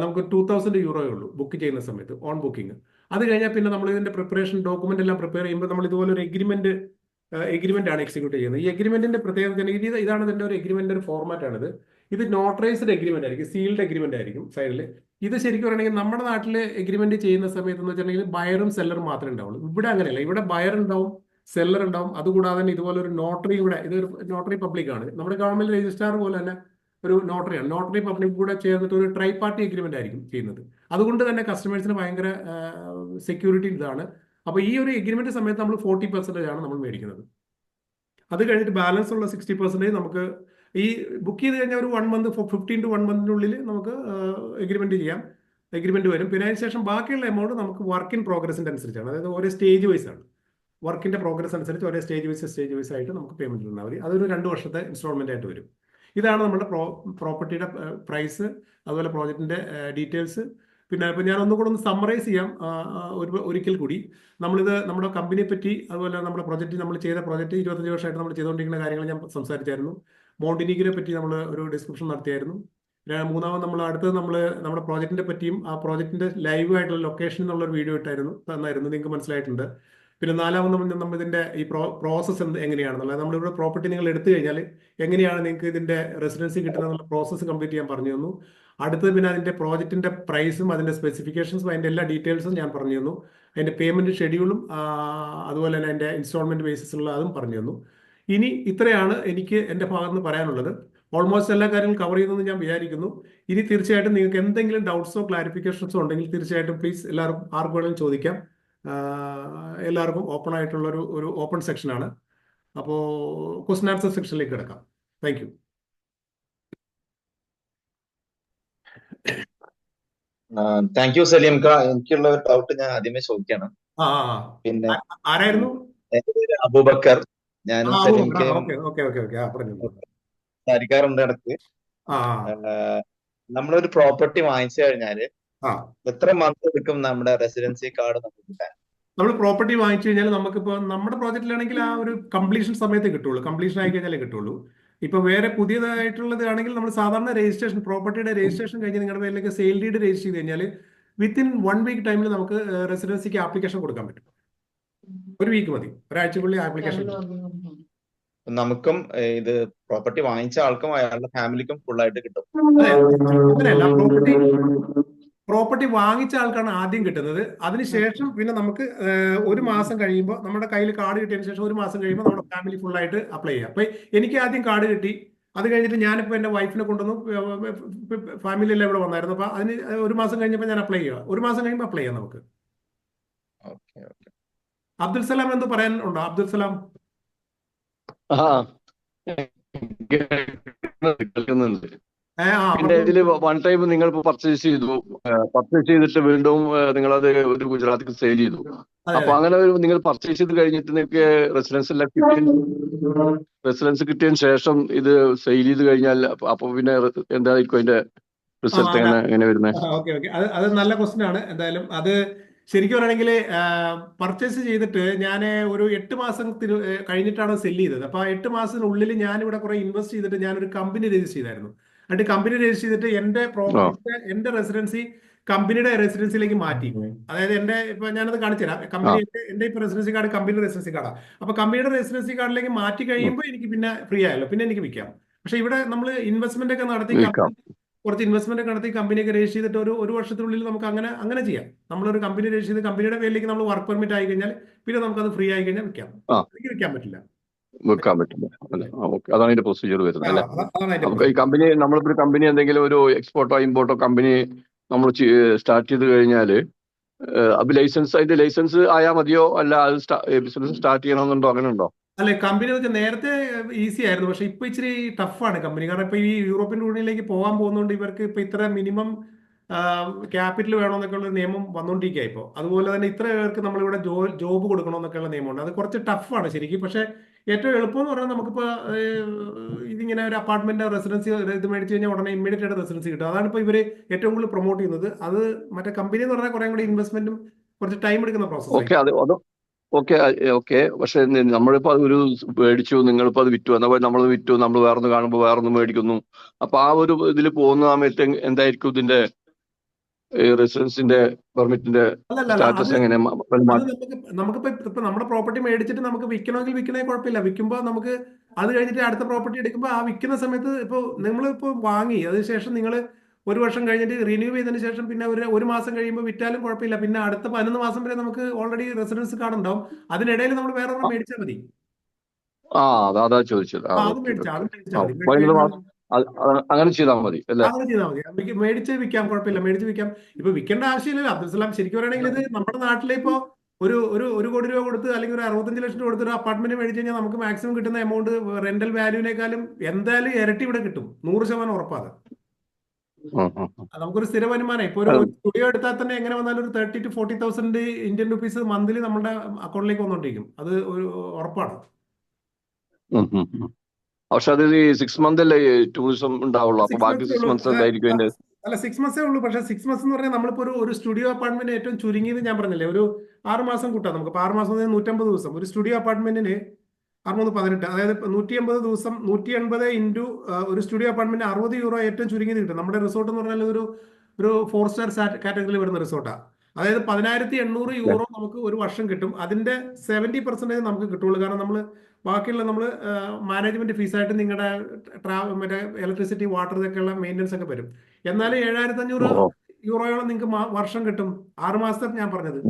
നമുക്ക് 2,000 യൂറോയേ ഉള്ളൂ ബുക്ക് ചെയ്യുന്ന സമയത്ത്, ഓൺ ബുക്കിംഗ്. അത് കഴിഞ്ഞാൽ പിന്നെ നമ്മൾ ഇതിന്റെ പ്രിപ്പറേഷൻ ഡോക്യുമെന്റ് എല്ലാം പ്രിപ്പയർ ചെയ്യുമ്പോൾ നമ്മൾ ഇതുപോലെ ഒരു എഗ്രിമെന്റ് ആണ് എക്സിക്യൂട്ട് ചെയ്യുന്നത്. ഈ എഗ്രിമെന്റിന്റെ പ്രത്യേകത ഇതാണ് ഇതിന്റെ ഒരു എഗ്രിമെന്റ് ഫോർമാറ്റ് ആണിത്. ഇത് നോട്ടറൈസ്ഡ് എഗ്രിമെന്റ് ആയിരിക്കും, സീൽഡ് എഗ്രിമെന്റ് ആയിരിക്കും സൈഡിൽ. ഇത് ശരിക്കും പറയുകയാണെങ്കിൽ നമ്മുടെ നാട്ടിൽ എഗ്രിമെന്റ് ചെയ്യുന്ന സമയത്ത് എന്ന് വെച്ചിട്ടുണ്ടെങ്കിൽ ബയറും സെല്ലറും മാത്രമേ ഉണ്ടാവുള്ളൂ. ഇവിടെ അങ്ങനെയല്ല. ഇവിടെ ബയർ ഉണ്ടാവും, സെല്ലർ ഉണ്ടാവും. അതുകൂടാതെ തന്നെ ഇതുപോലെ ഒരു നോട്ടറി, ഇവിടെ ഇതൊരു നോട്ടറി പബ്ലിക് ആണ്. നമ്മുടെ ഗവൺമെന്റ് രജിസ്ട്രാർ പോലെ തന്നെ ഒരു നോട്ടറിയാണ്. നോട്ടറി പബ്ലിക് കൂടെ ചേർന്നിട്ട് ഒരു ട്രൈ പാർട്ടി എഗ്രിമെന്റ് ആയിരിക്കും ചെയ്യുന്നത്. അതുകൊണ്ട് തന്നെ കസ്റ്റമേഴ്സിന് ഭയങ്കര സെക്യൂരിറ്റി ഇതാണ്. അപ്പോൾ ഈ ഒരു എഗ്രിമെന്റ് സമയത്ത് നമ്മൾ 40% ആണ് നമ്മൾ മേടിക്കുന്നത്. അത് കഴിഞ്ഞിട്ട് ബാലൻസ് ഉള്ള 60% നമുക്ക് ഈ ബുക്ക് ചെയ്ത് കഴിഞ്ഞാൽ ഒരു 1 മന്ത് 15 to 1 മന്തിനുള്ളിൽ നമുക്ക് എഗ്രിമെന്റ് ചെയ്യാം. എഗ്രിമെന്റ് വരും. പിന്നെ അതിന് ശേഷം ബാക്കിയുള്ള എമൗണ്ട് നമുക്ക് വർക്ക് ഇൻ പ്രോഗ്രസിന്റെ അനുസരിച്ചാണ്. അതായത് ഓരോ സ്റ്റേജ് വൈസ് ആണ്. വർക്കിന്റെ പ്രോഗ്രസ് അനുസരിച്ച് ഓരോ സ്റ്റേജ് വൈസ് ആയിട്ട് നമുക്ക് പേയ്മെന്റ് ഉണ്ടാവും. അതൊരു 2 വർഷത്തെ ഇൻസ്റ്റാൾമെന്റ് ആയിട്ട് വരും. ഇതാണ് നമ്മുടെ പ്രോപ്പർട്ടിയുടെ പ്രൈസ്, അതുപോലെ പ്രോജക്റ്റിന്റെ ഡീറ്റെയിൽസ്. പിന്നെ ഇപ്പം ഞാൻ ഒന്നുകൂടെ ഒന്ന് സമ്മറൈസ് ചെയ്യാം ഒരിക്കൽ കൂടി. നമ്മളിത് നമ്മുടെ കമ്പനിയെ പറ്റി, അതുപോലെ നമ്മുടെ പ്രൊജക്റ്റ്, നമ്മൾ ചെയ്ത പ്രൊജക്റ്റ് 25 വർഷമായിട്ട് നമ്മൾ ചെയ്തുകൊണ്ടിരിക്കുന്ന കാര്യങ്ങൾ ഞാൻ സംസാരിച്ചായിരുന്നു. മോണ്ടിനിഗിനെ പറ്റി നമ്മൾ ഒരു ഡിസ്ക്രിപ്ഷൻ നടത്തിയായിരുന്നു. മൂന്നാമത് നമ്മൾ അടുത്തത് നമ്മുടെ പ്രോജക്റ്റിനെ പറ്റിയും ആ പ്രോജക്റ്റിന്റെ ലൈവ് ആയിട്ടുള്ള ലൊക്കേഷൻ എന്നുള്ള ഒരു വീഡിയോ തന്നായിരുന്നു. നിങ്ങൾക്ക് മനസ്സിലായിട്ടുണ്ട്. പിന്നെ നാലാമത് നമ്മൾ ഇതിന്റെ ഈ പ്രോസസ്സ് എങ്ങനെയാണെന്നുള്ളത്, നമ്മളിവിടെ പ്രോപ്പർട്ടി നിങ്ങൾ എടുത്തു കഴിഞ്ഞാൽ എങ്ങനെയാണ് നിങ്ങൾക്ക് ഇതിന്റെ റെസിഡൻസി കിട്ടുന്ന പ്രോസസ്സ് കംപ്ലീറ്റ് ചെയ്യാൻ പറഞ്ഞു തന്നു. അടുത്തത് പിന്നെ അതിന്റെ പ്രോജക്റ്റിന്റെ പ്രൈസും അതിന്റെ സ്പെസിഫിക്കേഷൻസും അതിന്റെ എല്ലാ ഡീറ്റെയിൽസും ഞാൻ പറഞ്ഞു തന്നു. അതിന്റെ പേയ്മെന്റ് ഷെഡ്യൂളും അതുപോലെ തന്നെ അതിന്റെ ഇൻസ്റ്റാൾമെന്റ് ബേസിസുള്ള അതും പറഞ്ഞു തന്നു. ഇനി ഇത്രയാണ് എനിക്ക് എൻ്റെ ഭാഗത്ത് നിന്ന് പറയാനുള്ളത്. ഓൾമോസ്റ്റ് എല്ലാ കാര്യങ്ങളും കവർ ചെയ്യുമെന്ന് ഞാൻ വിചാരിക്കുന്നു. ഇനി തീർച്ചയായിട്ടും നിങ്ങൾക്ക് എന്തെങ്കിലും ഡൗട്ട്സോ ക്ലാരിഫിക്കേഷൻസോ ഉണ്ടെങ്കിൽ തീർച്ചയായിട്ടും പ്ലീസ് എല്ലാവർക്കും ആർക്കും വേണമെങ്കിലും ചോദിക്കാം. എല്ലാവർക്കും ഓപ്പൺ ആയിട്ടുള്ള ഒരു ഓപ്പൺ സെക്ഷനാണ്. അപ്പോൾ ക്വസ്റ്റ്യൻ ആൻസർ സെക്ഷനിലേക്ക് കിടക്കാം. Thank you. Thank you Saleem ക. എനിക്കുള്ള ഒരു ഡൗട്ട് ഞാൻ ആദ്യമേ ചോദിക്കണം. പിന്നെ ആരായിരുന്നു? എന്റെ പേര് അബൂബക്കർ. ഞാനും സലീം കയും സംസാരിക്കാറുണ്ട് ഇടയ്ക്ക്. നമ്മളൊരു പ്രോപ്പർട്ടി വാങ്ങിച്ചു കഴിഞ്ഞാല് എത്ര മന്ത് എടുക്കും നമ്മുടെ റെസിഡൻസി കാർഡ് നമുക്ക് കിട്ടാൻ? നമ്മൾ പ്രോപ്പർട്ടി വാങ്ങിച്ചു കഴിഞ്ഞാൽ നമുക്കിപ്പോൾ നമ്മുടെ പ്രോജക്റ്റിലാണെങ്കിൽ ആ ഒരു കംപ്ലീഷൻ സമയത്ത് കിട്ടുള്ളൂ. കംപ്ലീഷൻ ആയി കഴിഞ്ഞാലേ കിട്ടുള്ളൂ. ഇപ്പൊ വേറെ പുതിയതായിട്ടുള്ളത് ആണെങ്കിൽ നമ്മൾ സാധാരണ രജിസ്ട്രേഷൻ, പ്രോപ്പർട്ടിയുടെ രജിസ്ട്രേഷൻ കഴിഞ്ഞ് നിങ്ങളുടെ പേരിലേക്ക് സെയിൽ ഡീഡ് രജിസ്റ്റർ ചെയ്ത് കഴിഞ്ഞാൽ വിത്തിൻ 1 വീക്ക് ടൈമിൽ നമുക്ക് റെസിഡൻസിക്ക് ആപ്ലിക്കേഷൻ കൊടുക്കാൻ പറ്റും. 1 വീക്ക് മതി, ഒരാഴ്ചക്കുള്ളിൽ ആപ്ലിക്കേഷൻ. നമുക്കും ഇത് പ്രോപ്പർട്ടി വാങ്ങിച്ച ആൾക്കും അയാളുടെ ഫാമിലിക്കും ഫുൾ ആയിട്ട് കിട്ടും? അങ്ങനെയല്ല, പ്രോപ്പർട്ടി വാങ്ങിച്ച ആൾക്കാണ് ആദ്യം കിട്ടുന്നത്. അതിനുശേഷം പിന്നെ നമുക്ക് 1 മാസം കഴിയുമ്പോൾ നമ്മുടെ കയ്യിൽ കാർഡ് കിട്ടിയതിന് ശേഷം 1 മാസം കഴിയുമ്പോൾ നമ്മുടെ ഫാമിലി ഫുൾ ആയിട്ട് അപ്ലൈ ചെയ്യാം. അപ്പൊ എനിക്ക് ആദ്യം കാർഡ് കിട്ടി. അത് കഴിഞ്ഞിട്ട് ഞാനിപ്പോൾ എൻ്റെ വൈഫിനെ കൊണ്ടുവന്നു, ഫാമിലി എല്ലാം ഇവിടെ വന്നായിരുന്നു. അപ്പൊ അതിന് 1 മാസം കഴിഞ്ഞപ്പോൾ ഞാൻ അപ്ലൈ ചെയ്യുക. 1 മാസം കഴിയുമ്പോൾ അപ്ലൈ ചെയ്യാം നമുക്ക്. അബ്ദുൽ സലാം എന്തോ പറയാനുണ്ടോ? അബ്ദുൽ സലാം. പിന്നെ ഇതില് വൺ ടൈം നിങ്ങൾ പർച്ചേസ് ചെയ്തിട്ട് വീണ്ടും നിങ്ങളത് ഒരു ഗുജറാത്തിക്ക് സെയിൽ ചെയ്തു. അപ്പൊ അങ്ങനെ നിങ്ങൾ പർച്ചേസ് ചെയ്ത് കഴിഞ്ഞിട്ട് നിങ്ങൾക്ക് റെസിഡൻസ് കിട്ടിയതിന് ശേഷം ഇത് സെയിൽ ചെയ്ത് കഴിഞ്ഞാൽ അപ്പൊ പിന്നെ എന്തായിരിക്കും അതിന്റെ റിസൾട്ട് എങ്ങനെ വരുന്നത്? അത് നല്ല ക്വസ്റ്റ്യൻ ആണ്. എന്തായാലും അത് ശരിക്കും പറയുകയാണെങ്കിൽ പർച്ചേസ് ചെയ്തിട്ട് ഞാൻ ഒരു 8 മാസം കഴിഞ്ഞിട്ടാണ് സെല് ചെയ്തത്. അപ്പൊ ആ 8 മാസത്തിനുള്ളിൽ ഞാനിവിടെ കുറെ ഇൻവെസ്റ്റ് ചെയ്തിട്ട് ഞാനൊരു കമ്പനി രജിസ്റ്റർ ചെയ്തായിരുന്നു. എന്നിട്ട് കമ്പനി രജിസ്റ്റർ ചെയ്തിട്ട് എന്റെ റെസിഡൻസി കമ്പനിയുടെ റെസിഡൻസിയിലേക്ക് മാറ്റി. അതായത് ഇപ്പൊ ഞാനത് കാണിച്ചു തരാം. കമ്പനി എന്റെ ഇപ്പൊ റെസിഡൻസി കാർഡ് കമ്പനിയുടെ റെസിഡൻസി കാർഡാണ്. അപ്പൊ കമ്പനിയുടെ റെസിഡൻസി കാർഡിലേക്ക് മാറ്റി കഴിയുമ്പോൾ എനിക്ക് പിന്നെ ഫ്രീ ആയല്ലോ, പിന്നെ എനിക്ക് വിൽക്കാം. പക്ഷെ ഇവിടെ നമ്മൾ ഇൻവെസ്റ്റ്മെന്റ് ഒക്കെ നടത്തി കുറച്ച് ഇൻവെസ്റ്റ്മെന്റ് ഒക്കെ നടത്തി കമ്പനിയൊക്കെ രജിസ്റ്റർ ചെയ്തിട്ട് ഒരു വർഷത്തിനുള്ളിൽ നമുക്ക് അങ്ങനെ ചെയ്യാം. നമ്മളൊരു കമ്പനി രജിസ്റ്റർ ചെയ്ത് കമ്പനിയുടെ പേരിലേക്ക് നമ്മൾ വർക്ക് പെർമിറ്റ് ആയി കഴിഞ്ഞാൽ പിന്നെ നമുക്കത് ഫ്രീ ആയി കഴിഞ്ഞാൽ വിൽക്കാൻ പറ്റില്ല. അതാണ് ഇതിന്റെ പ്രൊസീജിയർ വരുന്നത്. ഈ കമ്പനി നമ്മളിപ്പോ കമ്പനി എന്തെങ്കിലും ഒരു എക്സ്പോർട്ടോ ഇമ്പോർട്ടോ കമ്പനി നമ്മൾ സ്റ്റാർട്ട് ചെയ്ത് കഴിഞ്ഞാല് അതിന്റെ ലൈസൻസ് ആയാൽ മതിയോ, അല്ല അത് ബിസിനസ് സ്റ്റാർട്ട് ചെയ്യണമെന്നുണ്ടോ? അങ്ങനെ ഉണ്ടോ? അല്ലെ, കമ്പനി വെച്ചാൽ നേരത്തെ ഈസി ആയിരുന്നു. പക്ഷെ ഇപ്പൊ ഇച്ചിരി ടഫാണ് കമ്പനി. കാരണം ഇപ്പൊ ഈ യൂറോപ്യൻ യൂണിയനിലേക്ക് പോകാൻ പോകുന്നതുകൊണ്ട് ഇവർക്ക് ഇപ്പൊ ഇത്ര മിനിമം ക്യാപിറ്റൽ വേണമെന്നൊക്കെയുള്ള നിയമം വന്നുകൊണ്ടിരിക്കുക ഇപ്പോൾ. അതുപോലെ തന്നെ ഇത്ര പേർക്ക് നമ്മളിവിടെ ജോബ് കൊടുക്കണമെന്നൊക്കെയുള്ള നിയമമുണ്ട്. അത് കുറച്ച് ടഫാണ് ശരിക്കും. പക്ഷെ ഏറ്റവും എളുപ്പം എന്ന് പറഞ്ഞാൽ നമുക്കിപ്പോൾ ഇതിങ്ങനെ ഒരു അപ്പാർട്ട്മെന്റ് റെസിഡൻസി ഇത് മേടിച്ചു കഴിഞ്ഞാൽ ഉടനെ ഇമ്മീഡിയറ്റ് ആയിട്ട് റെസിഡൻസി കിട്ടും. അതാണ് ഇപ്പോൾ ഇവര് ഏറ്റവും കൂടുതൽ പ്രൊമോട്ട് ചെയ്യുന്നത്. അത് മറ്റേ കമ്പനി എന്ന് പറഞ്ഞാൽ കുറെ കൂടി ഇൻവെസ്റ്റ്മെന്റും കുറച്ച് ടൈം എടുക്കുന്ന പ്രോസസ്. ഓക്കെ. പക്ഷെ നമ്മളിപ്പോ ഒരു മേടിച്ചു, നിങ്ങളിപ്പോ അത് വിറ്റു, എന്നാൽ നമ്മളത് വിറ്റു, നമ്മൾ വേറൊന്ന് കാണുമ്പോൾ വേറൊന്ന് മേടിക്കുന്നു. അപ്പൊ ആ ഒരു ഇതിൽ പോകുന്ന സമയത്ത് എന്തായിരിക്കും ഇതിന്റെ റെസിഡൻസിന്റെ പെർമിറ്റിന്റെ സ്റ്റാറ്റസ് എങ്ങനെ? നമുക്കിപ്പോ നമ്മുടെ പ്രോപ്പർട്ടി മേടിച്ചിട്ട് നമുക്ക് വിൽക്കണമെങ്കിൽ വിൽക്കണേ കുഴപ്പമില്ല. വിൽക്കുമ്പോൾ നമുക്ക് അത് കഴിഞ്ഞിട്ട് അടുത്ത പ്രോപ്പർട്ടി എടുക്കുമ്പോൾ ആ വിൽക്കുന്ന സമയത്ത് ഇപ്പോൾ നമ്മളിപ്പോൾ വാങ്ങി അതിനുശേഷം നിങ്ങൾ 1 വർഷം കഴിഞ്ഞിട്ട് റിന്യൂ ചെയ്തതിന് ശേഷം പിന്നെ ഒരു മാസം കഴിയുമ്പോൾ വിറ്റാലും കുഴപ്പമില്ല. പിന്നെ അടുത്ത 11 മാസം വരെ നമുക്ക് ഓൾറെഡി റെസിഡൻസ് കാർഡ് ഉണ്ടാവും. അതിനിടയിൽ നമ്മൾ വേറെ ഒരെണ്ണം മേടിച്ചാൽ മതി. അതാ ചോദിച്ചത്. അങ്ങനെ ചെയ്താൽ മതി അല്ലേ? അങ്ങനെ ചെയ്താൽ മതി. മേടിച്ച് വിൽക്കാം, കുഴപ്പമില്ല. മേടിച്ച് വിൽക്കാം. ഇപ്പൊ വിൽക്കേണ്ട ആവശ്യമില്ലല്ലോ. അബ്ദുൽ സലാം, ശരിക്കും പറയുകയാണെങ്കിൽ ഇത് നമ്മുടെ നാട്ടിലെ ഇപ്പോ ഒരു കോടി രൂപ കൊടുത്ത് അല്ലെങ്കിൽ ഒരു 65 ലക്ഷം രൂപ കൊടുത്ത് ഒരു അപ്പാർട്ട്മെന്റ് മേടിച്ചു കഴിഞ്ഞാൽ നമുക്ക് മാക്സിമം കിട്ടുന്ന എമൗണ്ട് റെന്റൽ വാല്യൂവിനേക്കാളും എന്തായാലും ഇരട്ടി ഇവിടെ കിട്ടും. 100% ഉറപ്പാണ്. ഉം, ഉം, ഉം. നമുക്കൊരു സ്ഥിര വരുമാനം ഇപ്പൊ ഒരു സ്റ്റുഡിയോ എടുത്താൽ തന്നെ എങ്ങനെ വന്നാലും ഒരു 30,000 to 40,000 ഇന്ത്യൻ റുപ്പീസ് മന്ത്ലി നമ്മുടെ അക്കൗണ്ടിലേക്ക് വന്നോണ്ടിരിക്കും. അത് ഒരു ഉറപ്പാണ്. ഉം, ഉം, ഉം. പക്ഷെ അത് ഈ 6 month അല്ലേ ടൂറിസം ഉണ്ടാവുള്ളൂ. അപ്പൊ 6 ബാക്കി months 6 months എന്തായിരിക്കും അതിന്റെ? അല്ല 6 months ഉള്ളൂ. പക്ഷെ 6 months എന്ന് പറഞ്ഞാൽ നമ്മളിപ്പോ ഒരു സ്റ്റുഡിയോ അപ്പാർട്ട്മെന്റ് ഏറ്റവും ചുരുങ്ങിയത് ഞാൻ പറഞ്ഞില്ലേ, ഒരു 6 മാസം കൂട്ടാം നമുക്ക്. 6 മാസം 150 ദിവസം. ഒരു സ്റ്റുഡിയോ അപ്പാർട്ട്മെന്റിന് 6×3=18, അതായത് 180 ദിവസം 180 ഇൻറ്റു ഒരു സ്റ്റുഡിയോ അപ്പാർട്ട്മെന്റ് €60 ഏറ്റവും ചുരുങ്ങിയത് കിട്ടും. നമ്മുടെ റിസോർട്ട് എന്ന് പറഞ്ഞാൽ ഒരു 4 സ്റ്റാർ കാറ്റഗറിയിൽ വരുന്ന റിസോർട്ടാണ്. അതായത് €1,800 നമുക്ക് ഒരു വർഷം കിട്ടും. അതിന്റെ 70% നമുക്ക് കിട്ടുള്ളൂ. കാരണം ബാക്കിയുള്ള നമ്മൾ മാനേജ്മെന്റ് ഫീസായിട്ട് നിങ്ങളുടെ മറ്റേ ഇലക്ട്രിസിറ്റി, വാട്ടർ, ഇതൊക്കെയുള്ള മെയിൻ്റെനൻസ് ഒക്കെ വരും. എന്നാലും €7,500 നിങ്ങൾക്ക് വർഷം കിട്ടും. 6 മാസത്തെ ഞാൻ പറഞ്ഞത്.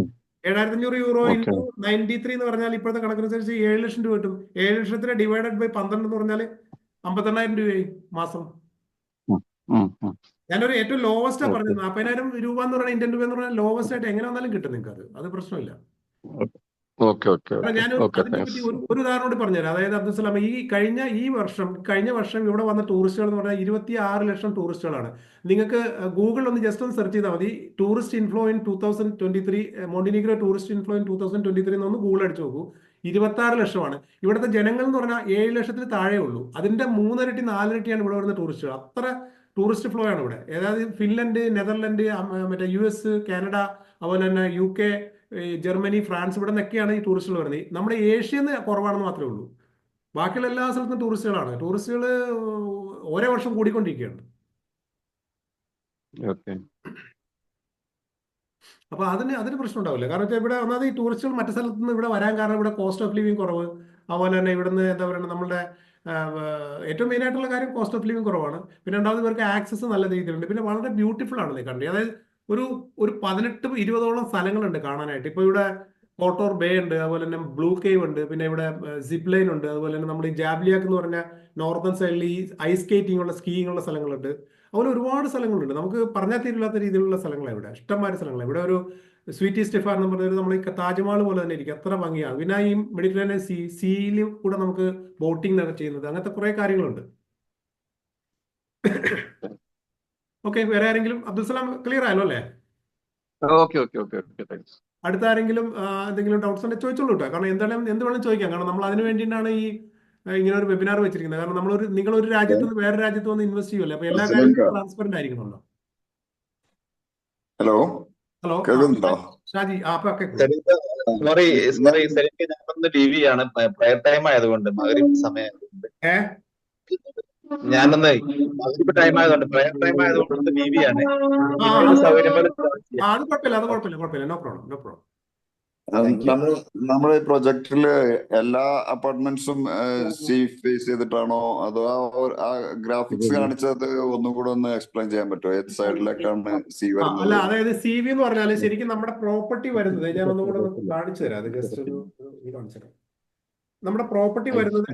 €7,500 ഓക്കെ. ഇൻറ്റു 93 എന്ന് പറഞ്ഞാൽ ഇപ്പോഴത്തെ കണക്കനുസരിച്ച് 7 ലക്ഷം രൂപ കിട്ടും. 7 ലക്ഷത്തിന് ഡിവൈഡഡ് ബൈ 12 എന്ന് പറഞ്ഞാൽ 58,000 രൂപയായി മാസം. ഞാനൊരു ഏറ്റവും ലോവസ്റ്റാ പറഞ്ഞത്. 40,000 രൂപ എന്ന് പറയുന്നത് ഇന്ത്യൻ രൂപ എന്ന് പറഞ്ഞാൽ ലോവസ്റ്റ് ആയിട്ട് എങ്ങനെ വന്നാലും കിട്ടും നിങ്ങൾക്ക്. അത് പ്രശ്നമില്ല. ഓക്കെ ഓക്കെ ഓക്കെ ഞാൻ ഓക്കെ അതിനെ പറ്റി ഒരു ഉദാഹരണം കൂടി പറഞ്ഞുതരാം. അതായത് അബ്ദുൽസലാം, കഴിഞ്ഞ വർഷം ഇവിടെ വന്ന ടൂറിസ്റ്റുകൾ എന്ന് പറഞ്ഞാൽ 26 ലക്ഷം ടൂറിസ്റ്റുകളാണ്. നിങ്ങൾക്ക് ഗൂഗിളിൽ ഒന്ന് ജസ്റ്റ് ഒന്ന് സെർച്ച് ചെയ്താൽ മതി. Tourist inflow in 2023, Montenegro tourist inflow in 2023 എന്നൊന്ന് ഗൂഗിൾ അടിച്ചു നോക്കൂ. 26 ലക്ഷമാണ്. ഇവിടുത്തെ ജനങ്ങൾ എന്ന് പറഞ്ഞാൽ 7 ലക്ഷത്തിന് താഴെ ഉള്ളൂ. അതിന്റെ 3 ഇരട്ടി 4 ഇരട്ടിയാണ് ഇവിടെ വരുന്ന ടൂറിസ്റ്റുകൾ. അത്ര ടൂറിസ്റ്റ് ഫ്ലോ ആണ് ഇവിടെ. അതായത് ഫിൻലൻഡ്, നെതർലൻഡ്, മറ്റേ US, കാനഡ, അതുപോലെ തന്നെ UK, ജർമ്മനി, ഫ്രാൻസ്, ഇവിടെ നിന്നൊക്കെയാണ് ഈ ടൂറിസ്റ്റുകൾ വരുന്നത്. നമ്മുടെ ഏഷ്യന്ന് കുറവാണെന്ന് മാത്രമേ ഉള്ളൂ. ബാക്കിയുള്ള എല്ലാ സ്ഥലത്തും ടൂറിസ്റ്റുകളാണ്. ടൂറിസ്റ്റുകൾ ഓരോ വർഷം കൂടിക്കൊണ്ടിരിക്കുകയാണ്. ഓക്കെ. അപ്പൊ അതിന് പ്രശ്നം ഉണ്ടാവില്ല. കാരണം വെച്ചാൽ ഇവിടെ ഒന്നാമത് ഈ ടൂറിസ്റ്റുകൾ മറ്റു സ്ഥലത്ത് നിന്ന് ഇവിടെ വരാൻ കാരണം ഇവിടെ കോസ്റ്റ് ഓഫ് ലിവിങ് കുറവ്. അതുപോലെ തന്നെ ഇവിടുന്ന് എന്താ പറയുക, നമ്മുടെ ഏറ്റവും മെയിൻ ആയിട്ടുള്ള കാര്യം കോസ്റ്റ് ഓഫ് ലിവിങ് കുറവാണ്. പിന്നെ രണ്ടാമത് ഇവർക്ക് ആക്സസ് നല്ല രീതിയിലുണ്ട്. പിന്നെ വളരെ ബ്യൂട്ടിഫുൾ ആണ് ഈ കൺട്രി. അതായത് ഒരു 18-20ഓളം സ്ഥലങ്ങളുണ്ട് കാണാനായിട്ട്. ഇപ്പൊ ഇവിടെ കോട്ടോർ ബേ ഉണ്ട്, അതുപോലെ തന്നെ ബ്ലൂ കേവ് ഉണ്ട്, പിന്നെ ഇവിടെ സിപ്പ് ലൈൻ ഉണ്ട്, അതുപോലെ തന്നെ നമ്മൾ ഈ ജാബ്ലിയാക്ക് എന്ന് പറഞ്ഞ നോർത്തേൺ സൈഡിൽ ഈ ഐസ് സ്കേറ്റിംഗ് ഉള്ള, സ്കീയിങ് ഉള്ള സ്ഥലങ്ങളുണ്ട്. അതുപോലെ ഒരുപാട് സ്ഥലങ്ങളുണ്ട്. നമുക്ക് പറഞ്ഞാൽ തീരില്ലാത്ത രീതിയിലുള്ള സ്ഥലങ്ങളാണ് ഇവിടെ. ഇഷ്ടംമാതിരി സ്ഥലങ്ങളാണ് ഇവിടെ. ഒരു സ്വീറ്റി സ്റ്റെഫാൻ എന്ന് പറഞ്ഞൊരു നമ്മൾ ഈ താജ്മഹൽ പോലെ തന്നെ ഇരിക്കും, അത്ര ഭംഗിയാണ്. പിന്നെ ഈ മെഡിറ്ററേനിയൻ സീയിൽ കൂടെ നമുക്ക് ബോട്ടിംഗ് ഒക്കെ ചെയ്യുന്നത്, അങ്ങനത്തെ കുറെ കാര്യങ്ങളുണ്ട്. ഓക്കെ, വേറെ ആരെങ്കിലും? അബ്ദുൽസലാം ക്ലിയർ ആയല്ലോ അല്ലേ? Okay okay okay okay thanks. അടുത്ത ആരെങ്കിലും എന്തെങ്കിലും ഡൗട്ട്സ് ഉണ്ടെങ്കിൽ ചോദിച്ചോളൂ കേട്ടോ. കാരണം എന്ത് വേണമെങ്കിലും ചോദിക്കാം. കാരണം നമ്മൾ അതിന് വേണ്ടിയിട്ടാണ് ഇങ്ങനെ ഒരു വെബിനാർ വെച്ചിരിക്കുന്നത്. കാരണം നിങ്ങളൊരു രാജ്യത്ത് നിന്ന് വേറെ രാജ്യത്ത് വന്ന് ഇൻവെസ്റ്റ് ചെയ്യുമല്ലോ. അപ്പൊ എല്ലാ കാര്യങ്ങളും ട്രാൻസ്പെറന്റ് ആയിരിക്കണമല്ലോ. ഹലോ ഹലോ, കേൾക്കുന്നുണ്ടോ? ഷാജി. അപ്പൊ സോറി സെലിക്ക്, ഞാനൊന്ന് ടിവി ആണ്, പ്രയർ ടൈം ആയതുകൊണ്ട്, മഗ്‌രിബ് സമയം ഞാനൊന്ന് മഗ്‌രിബ് ടൈം ആയതുകൊണ്ട്, പ്രയർ ടൈം ആയതുകൊണ്ട് ടിവി ആണ്. സൗകര്യം പോലെ അത് കുഴപ്പമില്ല. No problem. നമ്മുടെ പ്രൊജക്ടില് എല്ലാ അപ്പാർട്ട്മെന്റ്സും സീ ഫേസ് ചെയ്തിട്ടാണോ, അതോ ആ ഗ്രാഫിക്സ് കാണിച്ചത് ഒന്നുകൂടെ ഒന്ന് എക്സ്പ്ലെയിൻ ചെയ്യാൻ പറ്റുമോ? ഏത് സൈഡിലേക്കാണ് സീ വരുന്നത്? അല്ല, അതായത് CV എന്ന് പറഞ്ഞാല് ശരിക്കും നമ്മുടെ പ്രോപ്പർട്ടി വരുന്നത്, ഞാൻ ഒന്നുകൂടെ കാണിച്ചു തരാം. അത് ജസ്റ്റ് കാണിച്ചു തരാം. നമ്മുടെ പ്രോപ്പർട്ടി വരുന്നത്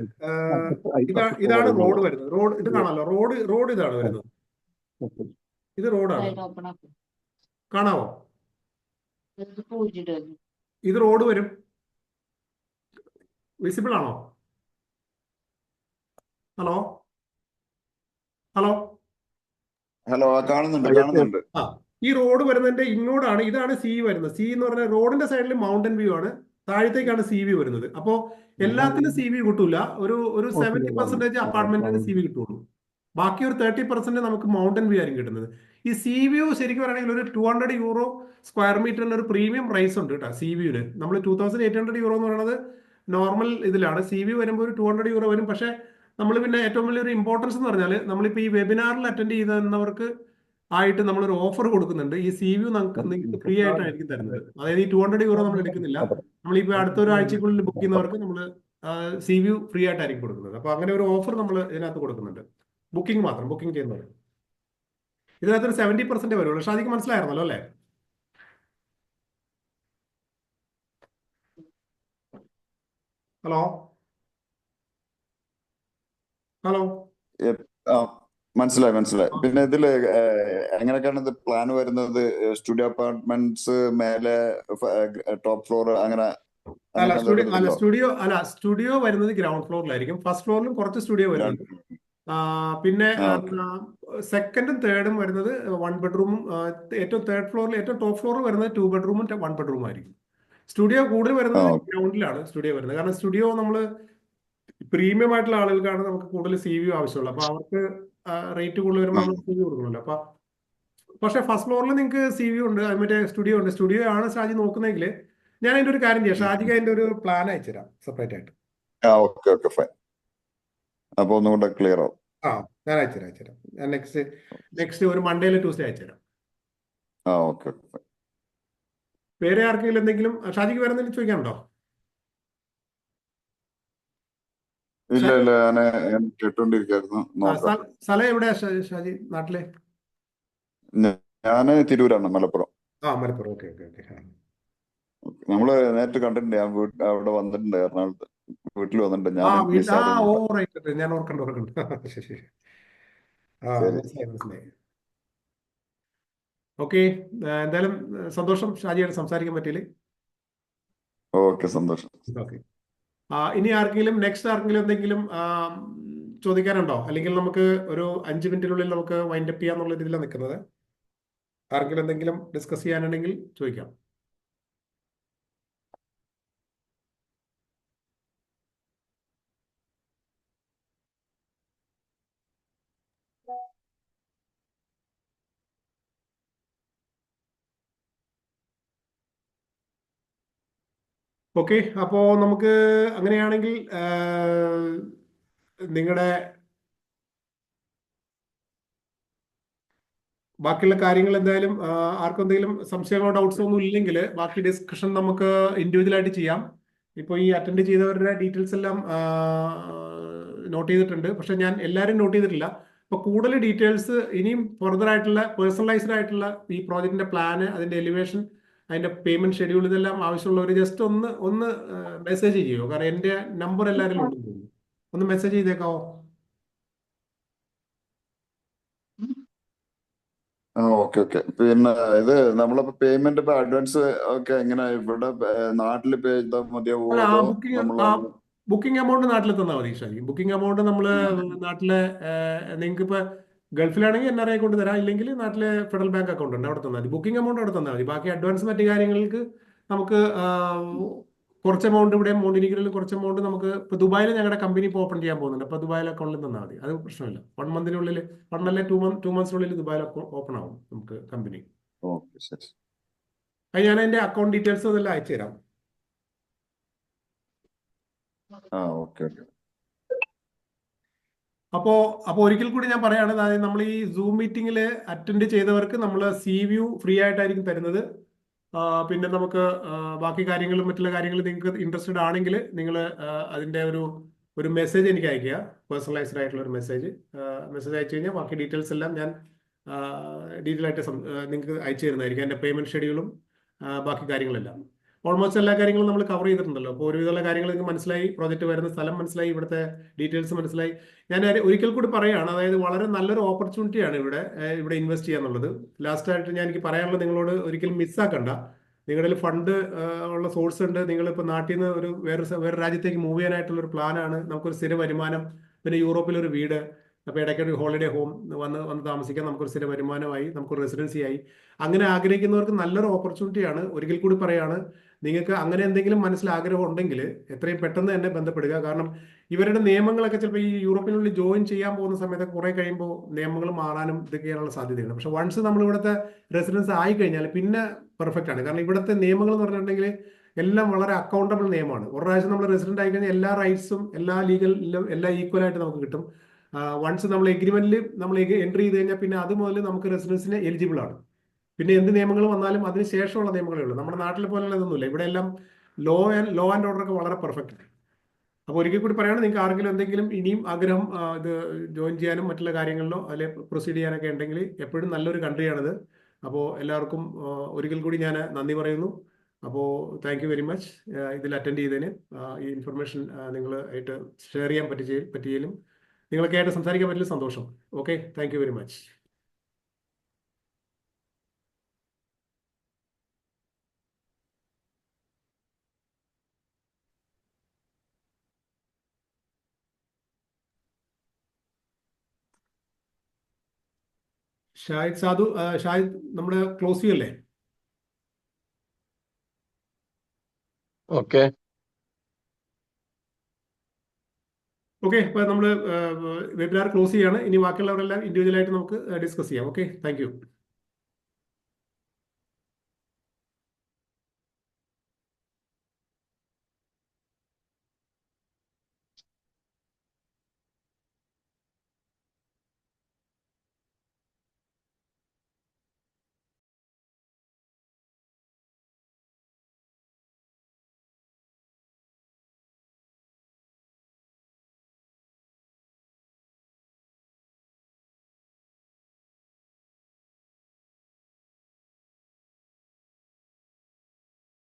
ഇതാണ് റോഡ് വരുന്നത്. റോഡ് ഇത് കാണാമല്ലോ. റോഡ് ഇതാണ് വരുന്നത്. ഇത് റോഡാണ്, കാണാവോ? ഇത് റോഡ് വരും. വിസിബിൾ ആണോ? ഹലോ കാണുന്നുണ്ട്. ഈ റോഡ് വരുന്നതിന്റെ ഇങ്ങോട്ടാണ്. ഇതാണ് സി വരുന്നത്. സി എന്ന് പറഞ്ഞാൽ റോഡിന്റെ സൈഡിൽ മൗണ്ടൻ വ്യൂ ആണ്, താഴത്തേക്കാണ് CV വരുന്നത്. അപ്പോ എല്ലാത്തിനും CV കിട്ടൂല. ഒരു 70% അപ്പാർട്ട്മെന്റിന് CV കിട്ടുള്ളൂ. ബാക്കി ഒരു 30% നമുക്ക് മൗണ്ടൻ വ്യൂ ആയിരിക്കും കിട്ടുന്നത്. ഈ CV ശരിക്കും പറയുകയാണെങ്കിൽ ഒരു €200 സ്ക്വയർ മീറ്ററിന് ഒരു പ്രീമിയം പ്രൈസ് ഉണ്ട് കേട്ടോ. CVന് നമ്മൾ €2,800 എന്ന് പറയുന്നത് നോർമൽ ഇതിലാണ്. CV വരുമ്പോൾ ഒരു €200 വരും. പക്ഷെ നമ്മൾ പിന്നെ ഏറ്റവും വലിയൊരു ഇമ്പോർട്ടൻസ് എന്ന് പറഞ്ഞാൽ, നമ്മളിപ്പോൾ ഈ വെബിനാറിൽ അറ്റൻഡ് ചെയ്യുന്നവർക്ക് ആയിട്ട് നമ്മളൊരു ഓഫർ കൊടുക്കുന്നുണ്ട്. ഈ CV നിങ്ങൾക്ക് ഫ്രീ ആയിട്ടായിരിക്കും തരുന്നത്. അതായത് ഈ €200 നമ്മൾ എടുക്കുന്നില്ല. നമ്മളിപ്പോൾ അടുത്തൊരാഴ്ചക്കുള്ളിൽ ബുക്ക് ചെയ്യുന്നവർക്ക് നമ്മൾ CV ഫ്രീ ആയിട്ടായിരിക്കും കൊടുക്കുന്നത്. അപ്പൊ അങ്ങനെ ഒരു ഓഫർ നമ്മൾ ഇതിനകത്ത് കൊടുക്കുന്നുണ്ട്. ബുക്കിംഗ് ചെയ്യുന്നവർ ഇതിനകത്തൊരു 70% വരുള്ളൂ. ഷാജിക്ക് മനസ്സിലായിരുന്നല്ലോ അല്ലേ? ഹലോ. മനസ്സിലായി മനസ്സിലായി. പിന്നെ ഇതില് എങ്ങനെയൊക്കെയാണ് ഇത് പ്ലാൻ വരുന്നത്? സ്റ്റുഡിയോ അപ്പാർട്ട്മെന്റ്സ് മേലെ ടോപ്പ് ഫ്ലോർ അങ്ങനെ അല്ല അങ്ങനത്തെ എന്തെങ്കിലും ഉണ്ടോ? സ്റ്റുഡിയോ വരുന്നത് ഗ്രൗണ്ട് ഫ്ലോറിലായിരിക്കും. ഫസ്റ്റ് ഫ്ലോറിലും കുറച്ച് സ്റ്റുഡിയോ വരുന്നുണ്ട്. പിന്നെ ഓക്കെ. സെക്കൻഡും തേർഡും വരുന്നത് 1 ബെഡ്റൂമും, ഏറ്റവും തേർഡ് ഫ്ലോറിൽ ഏറ്റവും ടോപ്പ് ഫ്ലോറിൽ വരുന്നത് 2 ബെഡ്റൂമും 1 ബെഡ്റൂമും ആയിരിക്കും. സ്റ്റുഡിയോ കൂടുതൽ വരുന്നത് ഗ്രൗണ്ടിലാണ് സ്റ്റുഡിയോ വരുന്നത്. കാരണം സ്റ്റുഡിയോ നമ്മൾ പ്രീമിയം ആയിട്ടുള്ള ആളുകൾക്കാണ് നമുക്ക് കൂടുതൽ CV ആവശ്യമുള്ളത്. അപ്പൊ അവർക്ക് റേറ്റ് കൂടുതൽ വരുമ്പോൾ നമ്മൾ CV കൊടുക്കണമല്ലോ. അപ്പൊ പക്ഷെ ഫസ്റ്റ് ഫ്ലോറിൽ നിങ്ങൾക്ക് CV ഉണ്ട്, മറ്റേ സ്റ്റുഡിയോ ഉണ്ട്. സ്റ്റുഡിയോ ആണ് ഷാജി നോക്കുന്നെങ്കിൽ ഞാൻ അതിന്റെ ഒരു കാര്യം ചെയ്യാം, ഷാജിക്ക് അതിന്റെ ഒരു പ്ലാൻ അയച്ചുതരാം സെപ്പറേറ്റ് ആയിട്ട്. Okay okay fine. അപ്പൊ ഒന്നും കൂടെ ക്ലിയർ ആവും. ഞാൻ അയച്ചുതരാം. ഞാൻ നെക്സ്റ്റ് ഒരു മൺഡേയിൽ ട്യൂസ്ഡേ അയച്ചുതരാം. Okay okay fine. വേറെ ആർക്കെങ്കിലും എന്തെങ്കിലും ഷാജിക്ക് വേറെ എന്തെങ്കിലും ചോദിക്കാനുണ്ടോ? ഇല്ല ഇല്ല, ഞാൻ കേട്ടോണ്ടിരിക്കായിരുന്നു. നോക്കാം. സ്ഥലം എവിടെയാ ഷാജി? നാട്ടിലെ? ഞാന് തിരൂരാണ്, മലപ്പുറം. മലപ്പുറം. ഓക്കെ. നമ്മള് നേരിട്ട് കണ്ടിട്ടുണ്ട്. ഞാൻ അവിടെ വന്നിട്ടുണ്ട്, എറണാകുളത്ത് വീട്ടിൽ വന്നിട്ടുണ്ട്. ഞാൻ റൈറ്റ്. ഞാൻ ഓർക്കണ്ട്. ശരി. ശരി. മനസ്സിലായി. ഓക്കെ, എന്തായാലും സന്തോഷം ഷാജിയോട് സംസാരിക്കാൻ പറ്റിയില്ലേ. ഓക്കെ, സന്തോഷം. ഓക്കെ. ഇനി നെക്സ്റ്റ് ആർക്കെങ്കിലും എന്തെങ്കിലും ചോദിക്കാനുണ്ടോ? അല്ലെങ്കിൽ നമുക്ക് ഒരു 5 മിനിറ്റിനുള്ളിൽ നമുക്ക് വൈൻഡ് അപ്പ് ചെയ്യാന്നുള്ള രീതിയിലാണ് നിൽക്കുന്നത്. ആർക്കെങ്കിലും എന്തെങ്കിലും ഡിസ്കസ് ചെയ്യാനുണ്ടെങ്കിൽ ചോദിക്കാം. ഓക്കെ, അപ്പോ നമുക്ക് അങ്ങനെയാണെങ്കിൽ നിങ്ങളുടെ ബാക്കിയുള്ള കാര്യങ്ങൾ എന്തായാലും ആർക്കും എന്തെങ്കിലും സംശയമോ ഡൗട്ട്സോ ഒന്നും ഇല്ലെങ്കിൽ ബാക്കി ഡിസ്കഷൻ നമുക്ക് ഇൻഡിവിജ്വൽ ആയിട്ട് ചെയ്യാം. ഇപ്പോൾ ഈ അറ്റൻഡ് ചെയ്തവരുടെ ഡീറ്റെയിൽസ് എല്ലാം നോട്ട് ചെയ്തിട്ടുണ്ട്. പക്ഷെ ഞാൻ എല്ലാവരും നോട്ട് ചെയ്തിട്ടില്ല. അപ്പോൾ കൂടുതൽ ഡീറ്റെയിൽസ് ഇനിയും ഫർദർ ആയിട്ടുള്ള പേഴ്സണലൈസ്ഡ് ആയിട്ടുള്ള ഈ പ്രോജക്റ്റിന്റെ പ്ലാന്, അതിന്റെ എലിവേഷൻ, അതിന്റെ പേയ്മെന്റ് ഷെഡ്യൂൾ, ഇതെല്ലാം ആവശ്യമുള്ളവർ ജസ്റ്റ് ഒന്ന് മെസ്സേജ് ചെയ്യുമോ? കാരണം എൻ്റെ നമ്പർ എല്ലാവരിലും ഉണ്ടെന്ന് തോന്നുന്നു. ഒന്ന് മെസ്സേജ് ചെയ്തേക്കാവോ? Okay okay. പിന്നെ ഇത് നമ്മളിപ്പോ പേയ്മെന്റ് ഇപ്പൊ അഡ്വാൻസ് ഒക്കെ എങ്ങനെ ഇവിടെ നാട്ടിൽ പേ ചെയ്താൽ മതിയാവോ, അല്ല, അതോ ബുക്കിംഗ് നമ്മള് ബുക്കിംഗ് എമൗണ്ട് നാട്ടിൽ തന്നാൽ മതി ഷാജി. ബുക്കിംഗ് എമൗണ്ട് നമ്മൾ നാട്ടിലെ നിങ്ങൾക്ക് ഇപ്പൊ ഗൾഫിലാണെങ്കിൽ NRI കൊണ്ട് തരാം, ഇല്ലെങ്കിൽ നാട്ടിലെ ഫെഡറൽ ബാങ്ക് അക്കൗണ്ട് ഉണ്ട്, അവിടെ തന്നാൽ മതി. ബുക്കിംഗ് എമൗണ്ട് അവിടെ തന്നാൽ മതി. ബാക്കി അഡ്വാൻസ് മറ്റു കാര്യങ്ങൾക്ക് നമുക്ക് കുറച്ച് എമൗണ്ട് ഇവിടെ മോണ്ടിനിക്കലിൽ കുറച്ച് എമൗണ്ട് നമുക്ക് ഇപ്പൊ ദുബായിൽ ഞങ്ങളുടെ കമ്പനി ഇപ്പോൾ ഓപ്പൺ ചെയ്യാൻ പോകുന്നുണ്ട്. അപ്പൊ ദുബായിൽ അക്കൗണ്ടിൽ തന്നാൽ മതി. അത് പ്രശ്നമില്ല. 1 മന്തിനുള്ളിൽ 1 അല്ലെ 2 മന്ത്സിനുള്ളിൽ ദുബായിൽ ഓപ്പൺ ആവും നമുക്ക് കമ്പനി. ഓക്കെ ശരി. അത് ഞാൻ അതിന്റെ അക്കൗണ്ട് ഡീറ്റെയിൽസ് അതെല്ലാം അയച്ചു തരാം. Okay okay. അപ്പോ ഒരിക്കൽ കൂടി ഞാൻ പറയാണ്, അതായത് നമ്മൾ ഈ സൂം മീറ്റിംഗിൽ അറ്റൻഡ് ചെയ്തവർക്ക് നമ്മൾ CV ഫ്രീ ആയിട്ടായിരിക്കും തരുന്നത്. പിന്നെ നമുക്ക് ബാക്കി കാര്യങ്ങളും മറ്റുള്ള കാര്യങ്ങളും നിങ്ങൾക്ക് ഇൻട്രസ്റ്റഡ് ആണെങ്കിൽ നിങ്ങൾ അതിന്റെ ഒരു മെസ്സേജ് എനിക്ക് അയക്കുക, പേഴ്സണലൈസ്ഡ് ആയിട്ടുള്ള ഒരു മെസ്സേജ് അയച്ചു കഴിഞ്ഞാൽ ബാക്കി ഡീറ്റെയിൽസ് എല്ലാം ഞാൻ ഡീറ്റെയിൽ ആയിട്ട് നിങ്ങൾക്ക് അയച്ചു തരുന്നതായിരിക്കും. എൻ്റെ പേയ്മെന്റ് ഷെഡ്യൂളും ബാക്കി കാര്യങ്ങളെല്ലാം ഓൾമോസ്റ്റ് എല്ലാ കാര്യങ്ങളും നമ്മൾ കവർ ചെയ്തിട്ടുണ്ടല്ലോ. അപ്പോൾ ഒരുവിധമുള്ള കാര്യങ്ങൾ നിങ്ങൾക്ക് മനസ്സിലായി, പ്രോജക്റ്റ് വരുന്ന സ്ഥലം മനസ്സിലായി, ഇവിടുത്തെ ഡീറ്റെയിൽസ് മനസ്സിലായി. ഞാൻ ഒരിക്കൽ കൂടി പറയുകയാണ്, അതായത് വളരെ നല്ലൊരു ഓപ്പർച്യൂണിറ്റിയാണ് ഇവിടെ ഇൻവെസ്റ്റ് ചെയ്യാന്നുള്ളത്. ലാസ്റ്റായിട്ട് ഞാൻ എനിക്ക് പറയാനുള്ളത്, നിങ്ങളോട് ഒരിക്കലും മിസ്സാക്കണ്ട. നിങ്ങളുടെ ഫണ്ട് ഉള്ള സോഴ്സ് ഉണ്ട്. നിങ്ങളിപ്പോൾ നാട്ടിൽ നിന്ന് വേറെ രാജ്യത്തേക്ക് മൂവ് ചെയ്യാനായിട്ടുള്ള ഒരു പ്ലാനാണ്. നമുക്കൊരു സ്ഥിര വരുമാനം, പിന്നെ യൂറോപ്പിലൊരു വീട്, അപ്പോൾ ഇടയ്ക്കൊരു ഹോളിഡേ ഹോം വന്ന് താമസിക്കാൻ നമുക്കൊരു സ്ഥിര വരുമാനമായി, നമുക്കൊരു റെസിഡൻസി ആയി. അങ്ങനെ ആഗ്രഹിക്കുന്നവർക്ക് നല്ലൊരു ഓപ്പർച്യൂണിറ്റിയാണ്. ഒരിക്കൽ കൂടി പറയാണ്, നിങ്ങൾക്ക് അങ്ങനെ എന്തെങ്കിലും മനസ്സിൽ ആഗ്രഹം ഉണ്ടെങ്കിൽ എത്രയും പെട്ടെന്ന് തന്നെ ബന്ധപ്പെടുക. കാരണം ഇവരുടെ നിയമങ്ങളൊക്കെ ചിലപ്പോൾ ഈ യൂറോപ്പിനുള്ളിൽ ജോയിൻ ചെയ്യാൻ പോകുന്ന സമയത്ത് കുറെ കഴിയുമ്പോൾ നിയമങ്ങൾ മാറാനും ഇതൊക്കെ ചെയ്യാനുള്ള സാധ്യതയുണ്ട്. പക്ഷെ വൺസ് നമ്മൾ ഇവിടുത്തെ റെസിഡൻസ് ആയി കഴിഞ്ഞാൽ പിന്നെ പെർഫെക്റ്റ് ആണ്. കാരണം ഇവിടുത്തെ നിയമങ്ങൾ എന്ന് പറഞ്ഞിട്ടുണ്ടെങ്കിൽ എല്ലാം വളരെ അക്കൗണ്ടബിൾ നിയമമാണ്. ഒരു പ്രാവശ്യം നമ്മൾ റെസിഡന്റ് ആയി കഴിഞ്ഞാൽ എല്ലാ റൈറ്റ്സും എല്ലാ ലീഗലും എല്ലാം ഈക്വൽ ആയിട്ട് നമുക്ക് കിട്ടും. വൺസ് നമ്മൾ എഗ്രിമെന്റിൽ നമ്മൾ എൻട്രി ചെയ്ത് കഴിഞ്ഞാൽ പിന്നെ അത് മുതൽ നമുക്ക് റെസിഡൻസിന് എലിജിബിൾ ആണ്. പിന്നെ എന്ത് നിയമങ്ങൾ വന്നാലും അതിന് ശേഷമുള്ള നിയമങ്ങളേ ഉള്ളൂ. നമ്മുടെ നാട്ടിലെ പോലുള്ള ഇതൊന്നുമില്ല. ഇവിടെ എല്ലാം ലോ ആൻഡ് ഓർഡർ ഒക്കെ വളരെ പെർഫെക്റ്റ് ആണ്. അപ്പോൾ ഒരിക്കൽ കൂടി പറയുകയാണ്, നിങ്ങൾക്ക് ആർക്കെങ്കിലും എന്തെങ്കിലും ഇനിയും ആഗ്രഹം ഇത് ജോയിൻ ചെയ്യാനും മറ്റുള്ള കാര്യങ്ങളിലോ അതിലെ പ്രൊസീഡ് ചെയ്യാനൊക്കെ ഉണ്ടെങ്കിൽ എപ്പോഴും നല്ലൊരു കൺട്രിയാണിത്. അപ്പോൾ എല്ലാവർക്കും ഒരിക്കൽ കൂടി ഞാൻ നന്ദി പറയുന്നു. അപ്പോൾ താങ്ക് യു വെരി മച്ച് ഇതിൽ അറ്റൻഡ് ചെയ്തതിന്. ഈ ഇൻഫർമേഷൻ നിങ്ങളായിട്ട് ഷെയർ ചെയ്യാൻ പറ്റിയതിലും നിങ്ങളൊക്കെ ആയിട്ട് സംസാരിക്കാൻ പറ്റില്ല, സന്തോഷം. Okay, thank you very much. Shahid സാധു, ഷാഹിദ് നമ്മുടെ ക്ലോസ് ചെയ്യല്ലേ? ഓക്കെ. ഓക്കെ, അപ്പോൾ നമ്മൾ വെബിനാർ ക്ലോസ് ചെയ്യാണ്. ഇനി ബാക്കിയുള്ളവരെല്ലാം ഇൻഡിവിജ്വലായിട്ട് നമുക്ക് ഡിസ്കസ് ചെയ്യാം. Okay, thank U.